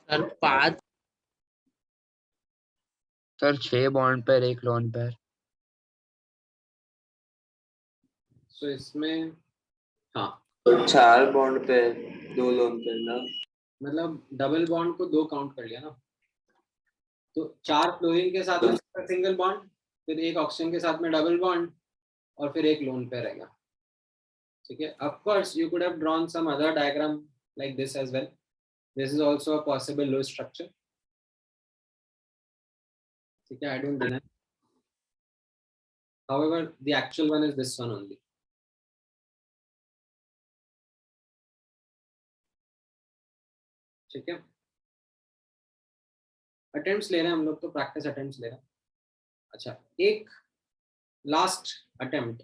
Sir 5
sir 6 bond pair 1 lone pair.
So इसमें हाँ
तो 4 बॉन्ड पे 2 लोन पे ना,
मतलब डबल बॉन्ड को 2 काउंट कर लिया ना। तो 4 फ्लोरीन के साथ में सिंगल बॉन्ड, फिर 1 ऑक्सीजन के साथ में डबल बॉन्ड और फिर 1 लोन पेयर रहेगा। ठीक है, of course you could have drawn some other diagram like this as well. This is also a possible low structure. ठीक है, I don't deny. However, the actual one is this one only. ठीक है, attempts ले रहे हैं हम लोग, तो प्रैक्टिस अटेम्प्ट्स ले रहे हैं। अच्छा, एक last attempt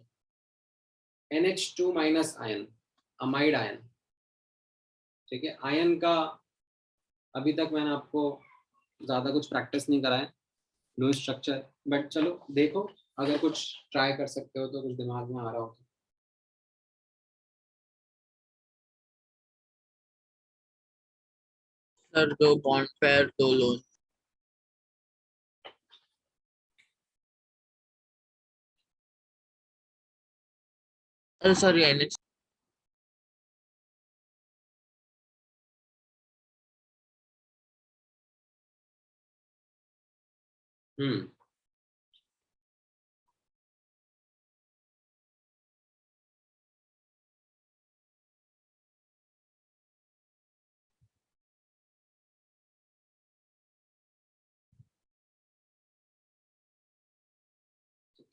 NH2 minus ion, amide ion. ठीक है, आयन का अभी तक मैंने आपको ज्यादा कुछ प्रैक्टिस नहीं कराया, लो स्ट्रक्चर। बट चलो देखो, अगर कुछ ट्राई कर सकते हो तो, कुछ दिमाग में आ रहा हो तो।
Sir 2 bond pair 2 loan. Sorry NH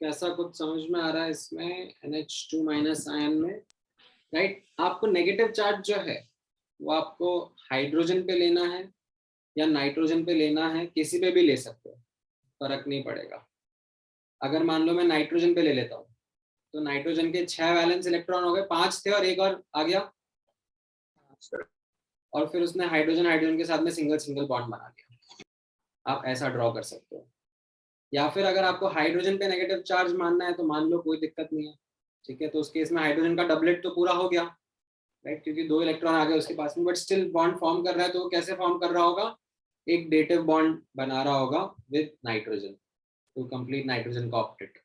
कैसा कुछ समझ में आ रहा है इसमें NH2 माइनस आयन में? राइट, आपको नेगेटिव चार्ज जो है वो आपको हाइड्रोजन पे लेना है या नाइट्रोजन पे लेना है, किसी पे भी ले सकते हो, फर्क नहीं पड़ेगा। अगर मान लो मैं नाइट्रोजन पे ले लेता हूँ, तो नाइट्रोजन के 6 वैलेंस इलेक्ट्रॉन हो गए, 5 थे और एक और आ गया, और फिर उसने हाइड्रोजन के साथ में सिंगल सिंगल बॉन्ड बना दिया। आप ऐसा ड्रॉ कर सकते हो। या फिर अगर आपको हाइड्रोजन पे नेगेटिव चार्ज मानना है तो मान लो, कोई दिक्कत नहीं है। ठीक है, तो उस केस में हाइड्रोजन का डबलेट तो पूरा हो गया, राइट, क्योंकि 2 इलेक्ट्रॉन आ गए उसके पास में, बट स्टिल बॉन्ड फॉर्म कर रहा है, तो वो कैसे फॉर्म कर रहा होगा, एक डेटिव बॉन्ड बना रहा होगा with nitrogen to complete nitrogen का ऑक्टेट।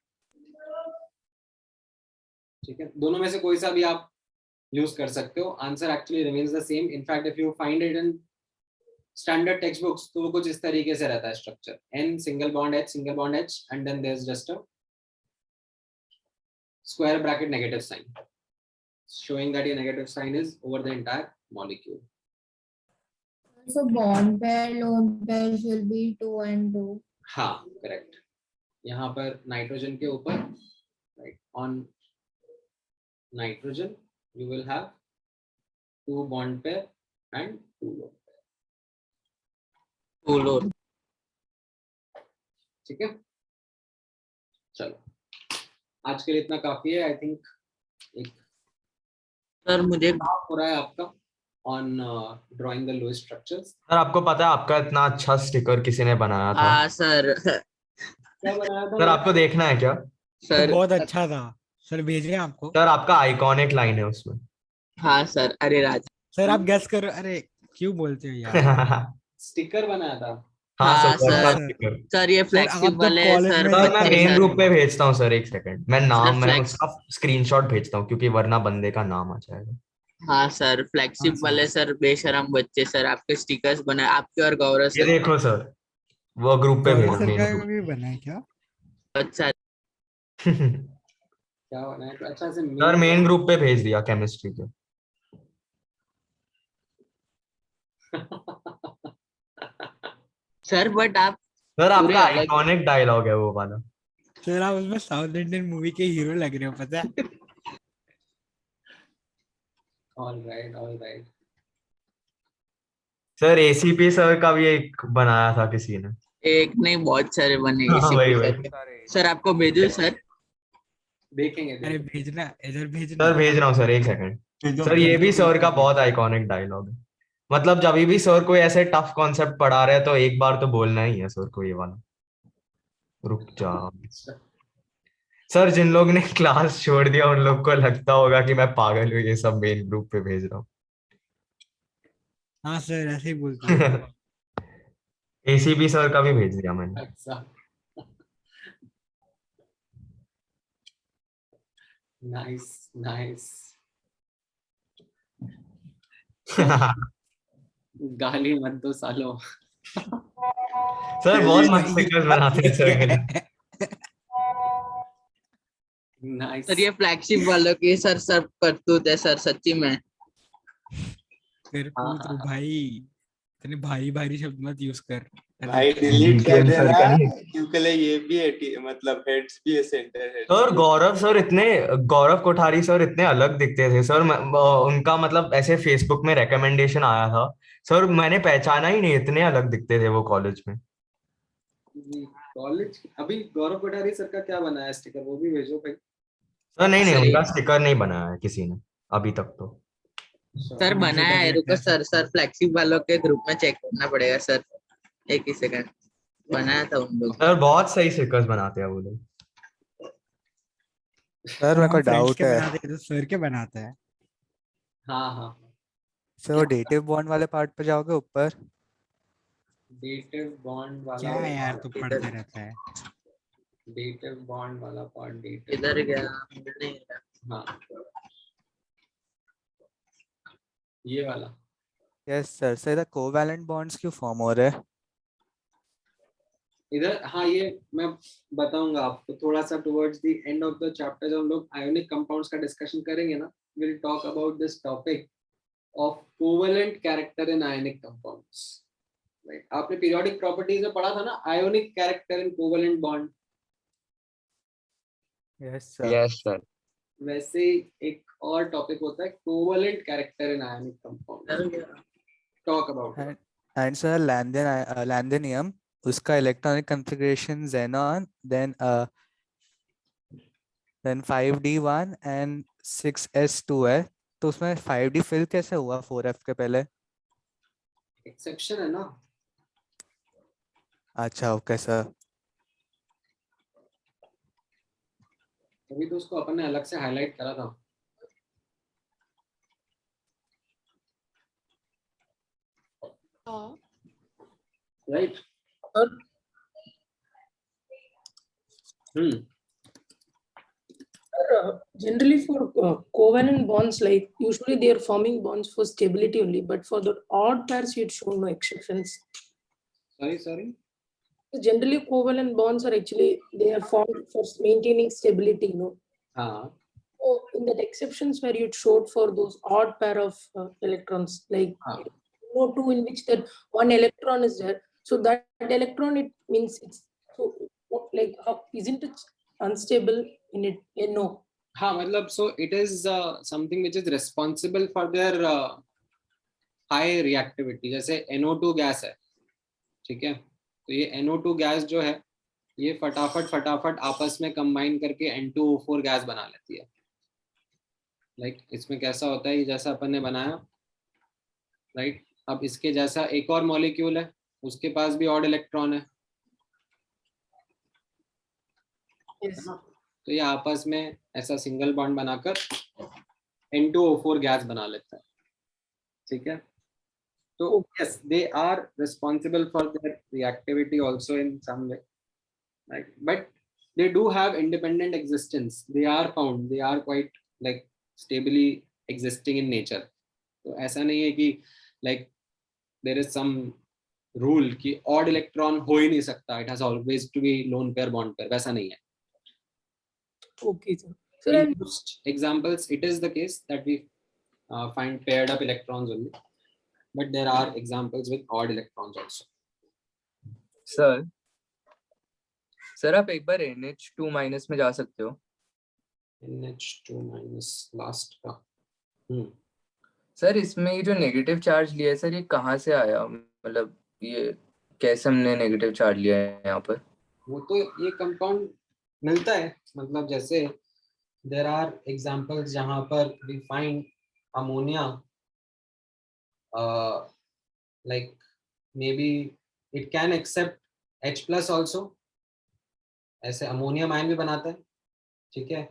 ठीक है, दोनों में से कोई सा भी आप यूज कर सकते हो, answer actually remains the same. In fact if you find it in standard text books तो वो कुछ इस तरीके से रहता है structure, N single bond H and then there is just a square bracket negative sign showing that your negative sign is over the entire molecule.
So bond pair, lone pairs will be 2 and 2.
हाँ, correct. यहाँ पर nitrogen के ऊपर, right, on nitrogen you will have 2 bond pair and 2 lone pair.
Two lone.
ठीक है, चलो आज के लिए इतना काफी है। आई थिंक एक
सर मुझे
हो रहा है आपका on drawing the lowest structures.
Sir आपको पता है आपका इतना अच्छा स्टिकर किसी ने बनाया था?
हाँ सर।
क्या बनाया था
सर आपको देखना है क्या?
सर
बहुत अच्छा था सर, भेजे आपको।
सर आपका आइकॉनिक लाइन है उसमें।
हाँ सर, अरे राजा
सर आप गेस करो, अरे क्यों बोलते हो यार।
स्टिकर बनाया था।
हाँ
हाँ
सर
सर।
स्टिकर।
सर ये
आप
फ्लेक्सिबल
तो
है
कॉलेज
सर।
में
सर मैं
थे
मेन
सर।
ग्रुप पे भेजता हूँ सर, एक सेकंड मैं नाम मैं
फ्लेक्स
उसका स्क्रीनशॉट भेजता हूँ क्योंकि वरना बंदे का नाम आ जाएगा।
हाँ सर, फ्लेक्सिबल है सर, बेशरम बच्चे सर, आपके स्टिकर्स बनाए आपके और गौरव
ये
सर।
देखो सर, वो ग्रुप पे
गौरव
भेज
सर
मेन
का
ग्रुप।
भी बना है क्या?
अच्छा
क्या बनाया था? अच्छा से
सर मेन ग्रुप पे भेज दिया केमिस्ट्री के।
सर, बट आप
सर
पूरे
आपका
अलग
आइकॉनिक डायलॉग है वो वाला।
सर आप उसमें साउथ इंडियन मूवी के हीरो लग रहे हो, पता है।
All right.
Sir ACP sir का भी एक बनाया था किसी ने।
एक नहीं बहुत सारे बने
हाँ
इसी
वही
पे
वही।
सर। सर आपको भेजू सर?
देखेंगे
अरे
देखेंगे।
भेजना, इधर भेजना।
सर भेज रहा हूँ सर, एक सेकंड। सर ये भी सर का बहुत आइकॉनिक डायलॉग है, मतलब जब भी सर कोई ऐसे टफ कॉन्सेप्ट पढ़ा रहे हैं तो एक बार तो बोलना ही है सर को ये वाला। रुक जा। सर जिन लोग ने क्लास छोड़ दिया उन लोग को लगता होगा कि मैं पागल हूँ, ये सब मेन ग्रुप पे भेज रहा हूँ।
हाँ सर ऐसे ही बोलते हैं।
एसीपी सर का भी भेज दिया मैंने।
अच्छा, नाइस। गाली मत दो सालो।
सर बहुत मस्त पिक्चर्स बनाते हैं सर के लिए।
नाइस।
सर ये फ्लैगशिप वालों की सर सब करतूत है सर, सच्ची में।
तेरे पुत्र भाई, इतने भारी भारी शब्द मत यूज कर।
भाई डिलीट कर
GTM सर
देना
का नहीं।
क्योंकि ये भी है मतलब हेड्स भी है, सेंटर हेड।
सर गौरव कोठारी सर इतने अलग दिखते थे सर, उनका मतलब ऐसे फेसबुक में रिकमेंडेशन आया था सर, मैंने पहचाना ही नहीं, इतने अलग दिखते थे वो कॉलेज में।
कॉलेज अभी गौरव कोठारी सर का क्या बनाया स्टिकर, वो भी भेजो भाई।
सर नहीं
सर
उनका स्टिकर नहीं बनाया है किसी ने अभी तक तो।
सर बनाया है, रुको सर, फ्लैगशिप वालों के ग्रुप में चेक करना पड़ेगा सर, एक ही सेकंड। बनाया था उन लोग।
सर बहुत सही स्टिकर्स बनाते हैं वो लोग।
सर
तो
मेरे को
हम फ्रेंड्स
डाउट
के
है
बनाते हैं तो सर के बनाता है।
हाँ
सर, वो डेटिव बॉन्ड वाले पार्ट पे जाओगे ऊपर।
डेटिव बॉन्ड वाला
क्या यार तू
इधर
पढ़ते रहता है।
डेटिव बॉन्ड वाला पार्ट डेटिव।
इधर गया नहीं गया।
हाँ ये वाला।
Yes sir. सर इधर कोवैलेंट बॉन्ड्स क्यों फॉर्म हो रहे हैं?
इधर हाँ, ये मैं बताऊंगा आपको थोड़ा सा towards the end of the chapter, जब हम लोग आयोनिक कंपाउंड्स का डिस्कशन करेंगे ना, will talk about this topic of covalent character in ionic compounds. Right, आपने पीरियोडिक प्रॉपर्टीज में पढ़ा था ना, ionic character in covalent bond.
Yes sir.
Yes sir.
वैसे ही एक और टॉपिक होता है covalent character in ionic compound, talk about it.
And sir lanthanum, उसका electronic configuration xenon, then 5d1 and 6s2 है, तो उसमें 5d फिल कैसे हुआ 4f के पहले?
एक्सेप्शन है ना।
अच्छा ओके सर।
तभी तो उसको अपन ने अलग से हाईलाइट करा था. Right.
Generally for covalent bonds, like usually they are forming bonds for stability only, but for the odd pairs you'd show no exceptions.
Sorry.
Generally covalent bonds are actually, they are formed for maintaining stability, So in that exceptions where you'd showed for those odd pair of electrons, like NO2 in which that one electron is there, so that electron, it means it's so like how isn't it unstable in it? No.
हाँ मतलब so it is something which is responsible for their high reactivity. जैसे NO2 gas है, ठीक है, तो ये NO2 gas जो है ये फटाफट आपस में कंबाइन करके N2O4 गैस बना लेती है. लाइक इसमें कैसा होता है, ये जैसा अपन ने बनाया, राइट, अब इसके जैसा एक और मॉलिक्यूल है, उसके पास भी ऑड इलेक्ट्रॉन है, तो ये आपस में ऐसा सिंगल बॉन्ड बनाकर N2O4 गैस बना लेता है. ठीक है, तो yes, they are responsible for their reactivity also in some way, right? But they do have independent existence. They are found. They are quite like stably existing in nature. तो ऐसा नहीं है कि like there is some rule कि odd electron हो ही नहीं सकता. It has always to be lone pair bond pair. वैसा नहीं है.
Okay, sir.
In most examples, it is the case that we find paired up electrons only. But there are examples with odd electrons also.
Sir आप एक बार NH2 minus में जा सकते हो.
NH2 minus last का.
सर इसमें ये जो नेगेटिव चार्ज लिया है सर, ये कहाँ से आया, मतलब ये कैसे हमने नेगेटिव चार्ज लिया है यहाँ पर?
वो तो ये कंपाउंड मिलता है, मतलब जैसे there are examples जहाँ पर we find ammonia like maybe it can accept H plus also, ऐसे अमोनियम आयन भी बनाता है, ठीक है,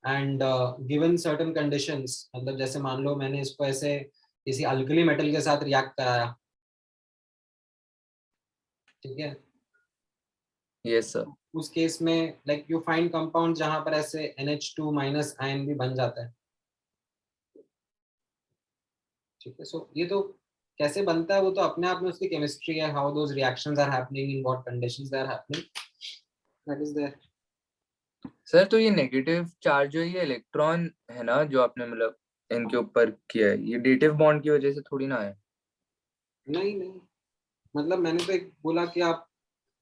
and given certain conditions, मतलब जैसे मान लो मैंने इसको ऐसे किसी अल्कली मेटल के साथ रिएक्ट कराया, ठीक है,
यस सर,
उस केस में like you find compound जहाँ पर ऐसे NH2 माइनस आयन भी बन जाता है, ठीक है. सो ये तो कैसे बनता है वो तो अपने आप में उसकी केमिस्ट्री है, how those reactions are happening, in what conditions they are happening, that is there.
Sir तो ये नेगेटिव चार्ज जो ये इलेक्ट्रॉन है ना जो आपने मतलब इनके ऊपर किया है, ये डेटिव बॉन्ड की वजह से थोड़ी ना है.
नहीं, मतलब मैंने तो एक बोला कि आप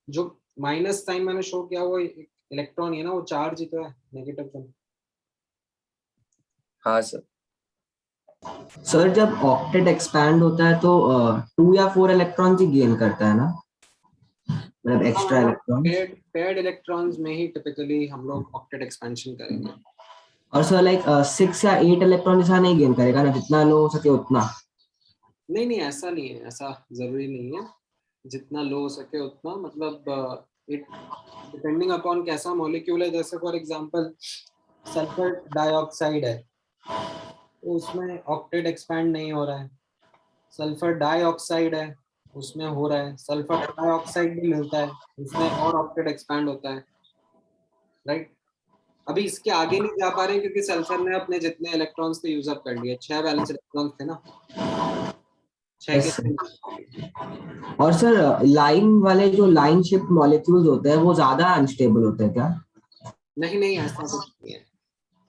जो माइनस साइन मैंने शो किया वो इलेक्ट्रॉन है ना, वो चार्ज ही तो है, नेगेटिव तो.
हाँ सर.
सर जब ऑक्टेट एक्सपैंड होता है तो 2 या 4 इलेक्ट्रॉन्स ही गेन करता है ना, मतलब एक्स्ट्रा इलेक्ट्रॉन.
पेयर्ड इलेक्ट्रॉन्स में ही टिपिकली हम लोग ऑक्टेट एक्सपेंशन करेंगे.
और सर लाइक 6 या 8 इलेक्ट्रॉन जैसा नहीं गेन करेगा ना, जितना लो हो सके उतना.
नहीं ऐसा नहीं है, ऐसा जरूरी नहीं है, जितना लो हो सके उतना, मतलब इट डिपेंडिंग अपॉन कैसा मॉलिक्यूल है. जैसे फॉर एग्जांपल सल्फर डाइऑक्साइड है तो उसमें ऑक्टेट एक्सपैंड नहीं हो रहा है. सल्फर डाइऑक्साइड है उसमें हो रहा है. सल्फर डाइऑक्साइड भी मिलता है उसमें और ऑक्टेट एक्सपैंड होता है, राइट. अभी इसके आगे नहीं जा पा रहे हैं क्योंकि सल्फर ने अपने जितने इलेक्ट्रॉन्स थे यूज अप कर लिए. 6 वैलेंस इलेक्ट्रॉन्स थे ना, 6 के.
और सर लाइन वाले जो लाइन शिफ्ट मॉलिक्यूल्स होते हैं वो ज्यादा अनस्टेबल होते हैं क्या?
नहीं ऐसा कुछ नहीं है,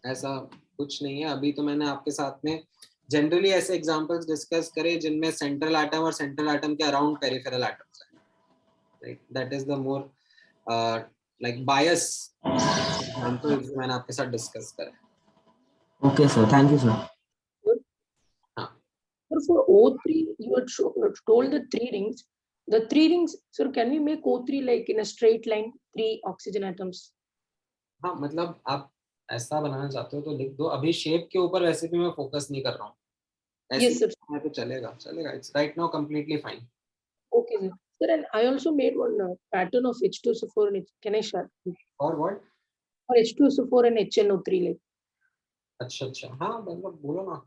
ऐसा कुछ नहीं है. अभी तो मैंने आपके साथ में जनरली ऐसे एग्जांपल्स डिस्कस करे जिनमें सेंट्रल एटम और सेंट्रल एटम के अराउंड पेरिफेरल एटम्स हैं, right. That is the more like bias examples मैंने आपके साथ डिस्कस करे.
Okay sir, thank you sir.
For O3, you had told the 3 rings. The 3 rings, sir, can we make O3 like in a straight line, 3 oxygen atoms?
हाँ, मतलब आप ऐसा बनाना चाहते हो तो लिख दो. अभी शेप के ऊपर वैसे भी मैं फोकस नहीं कर रहा हूँ.
Yes, sir.
तो चलेगा. It's right now completely fine.
Okay, sir. Sir, and I also made one pattern of H2SO4 in it. Can I share?
For what?
for H2SO4 and HNO3 like.
अच्छा अच्छा, हाँ मतलब बोलो ना.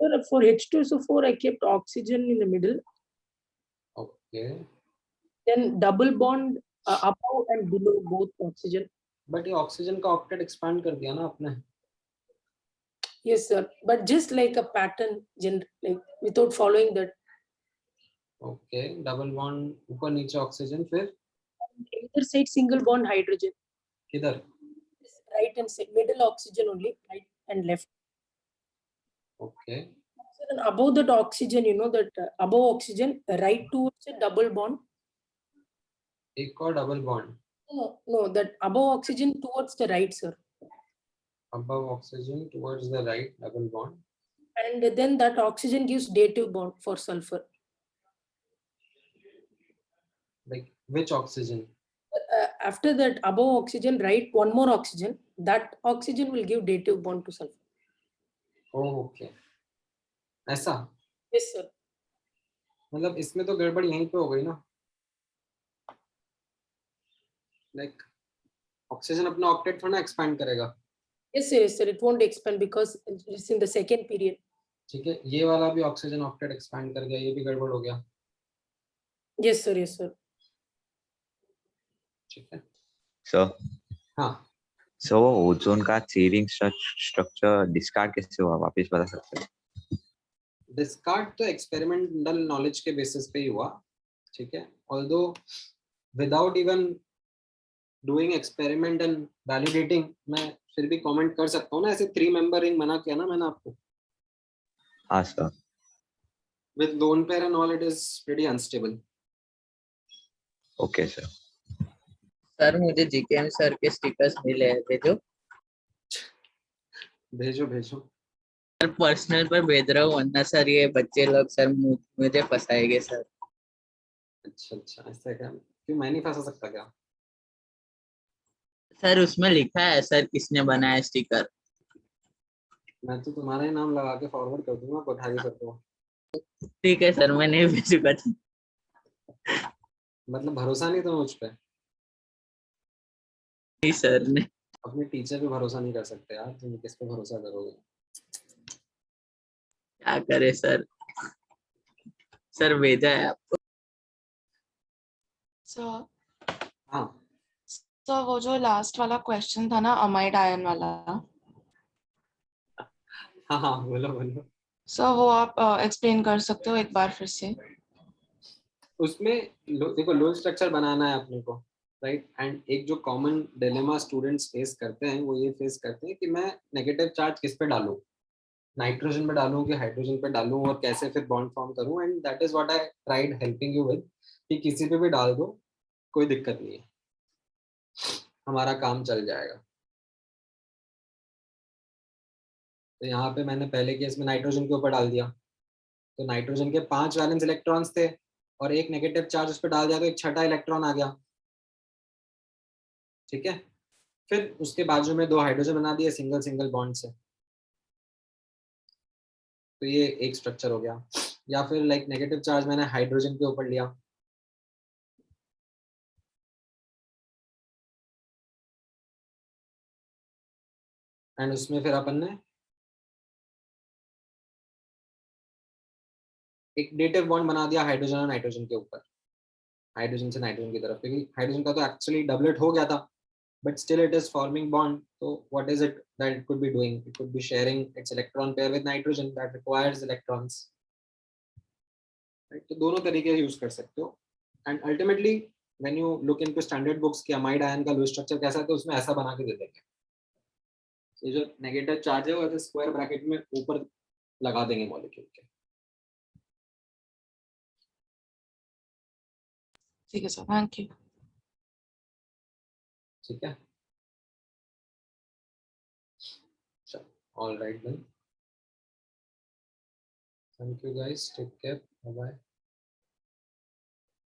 Sir, for H2SO4 I kept oxygen in the middle.
Okay.
Then double bond above and below both oxygen.
But ये oxygen का octet expand कर दिया ना आपने.
Yes sir, but just like a pattern, like without following that.
Okay, double bond ऊपर नीचे oxygen, फिर
Either side single bond hydrogen.
किधर?
Right and side, middle oxygen only, right and left.
Okay.
So then above that oxygen, you know that above oxygen, right towards a double bond.
एक और double bond.
No, that above oxygen towards the right, sir.
Above oxygen towards the right, double bond.
And then that oxygen gives dative bond for sulfur.
Like which oxygen?
After that above oxygen, right, one more oxygen, that oxygen will give dative bond to sulfur.
Oh, okay. ऐसा?
Yes sir.
मतलब इसमें तो गड़बड़ यहीं पे हो गई ना. Like ऑक्सीजन अपना ऑक्टेट थोड़ा एक्सपैंड करेगा.
Yes sir, it won't expand because it's in the second period.
ठीक है, ये वाला भी ऑक्सीजन ऑक्टेट एक्सपैंड कर गया, ये भी गड़बड़ हो गया.
Yes sir.
ठीक है.
सर
हाँ.
सो ओजोन का सीरिंग स्ट्रक्चर डिस्कार्ड कैसे हुआ, वापस बता सकते हैं?
डिस्कार्ड तो एक्सपेरिमेंटल नॉलेज के बेसिस पे ही हुआ. ठीक है, although without even doing experiment and validating मैं फिर भी कमेंट कर सकता हूँ ना. ऐसे 3 मेंबर रिंग बना किया ना मैंने आपको.
हाँ sir.
With lone pair and all, it is pretty unstable.
Okay sir.
Sir मुझे जीकेएम सर के स्टिकर्स मिले हैं, भेजो.
भेजो भेजो.
सर पर्सनल पर भेज रहा हूँ, वरना सर ये बच्चे लोग सर मुझे फंसाएंगे सर.
अच्छा अच्छा, ऐसा क्या? क्यों, मैं नहीं फंसा सकता क्या?
सर उसमें लिखा है सर किसने बनाया स्टिकर.
मैं तो तुम्हारा ही नाम लगा के फॉरवर्ड कर दूंगा, कोठारी सर को.
ठीक है सर, मैं नहीं भेजूंगा.
मतलब भरोसा नहीं तो मुझ पे?
नहीं सर ने.
अपने टीचर पे भरोसा नहीं कर सकते यार, तुम किस पे भरोसा करोगे?
क्या करे सर. सर भेजा है आपको.
सर
हाँ.
सर वो जो लास्ट वाला क्वेश्चन था ना, अमाइड आयन वाला.
हाँ हाँ, बोलो बोलो.
सर वो आप एक्सप्लेन कर सकते हो एक बार फिर से?
उसमें देखो, लोन स्ट्रक्चर बनाना है अपने को, राइट. एंड एक जो कॉमन डिलेमा स्टूडेंट्स फेस करते हैं वो ये फेस करते हैं कि मैं नेगेटिव चार्ज किस पे डालूं, नाइट्रोजन पे डालूं कि हाइड्रोजन पे डालूं, और कैसे फिर बॉन्ड फॉर्म करूं. And that is what I tried helping you with, कि किसी पे भी डाल दो, कोई दिक्कत नहीं है, हमारा काम चल जाएगा. तो यहाँ पे मैंने पहले केस में नाइट्रोजन के ऊपर डाल दिया, तो नाइट्रोजन के 5 वैलेंस इलेक्ट्रॉन्स थे और एक नेगेटिव चार्ज उस पर डाल दिया तो एक छठा इलेक्ट्रॉन आ गया. ठीक है, फिर उसके बाजू में 2 हाइड्रोजन बना दिए सिंगल सिंगल बॉन्ड से. तो ये एक स्ट्रक्चर हो गया. या फिर लाइक नेगेटिव चार्ज मैंने हाइड्रोजन के ऊपर लिया, एंड उसमें फिर अपन ने एक डेटिव बॉन्ड बना दिया हाइड्रोजन और नाइट्रोजन के ऊपर, हाइड्रोजन से नाइट्रोजन की तरफ, क्योंकि हाइड्रोजन का तो एक्चुअली डबलेट हो गया था, but still it is forming bond. So what is it that it could be doing? It could be sharing its electron pair with nitrogen that requires electrons, right? तो दोनों तरीके use कर सकते हो. And ultimately when you look into standard books कि amide ion का loose structure कैसा है, तो उसमें ऐसा बना के दे देंगे. ये जो नेगेटिव चार्ज है वो ऐसे स्क्वायर ब्रैकेट में ऊपर लगा देंगे मॉलिक्यूल के.
ठीक है सर, थैंक यू.
ठीक है, चलो, all right then. Thank you guys, take care, bye bye.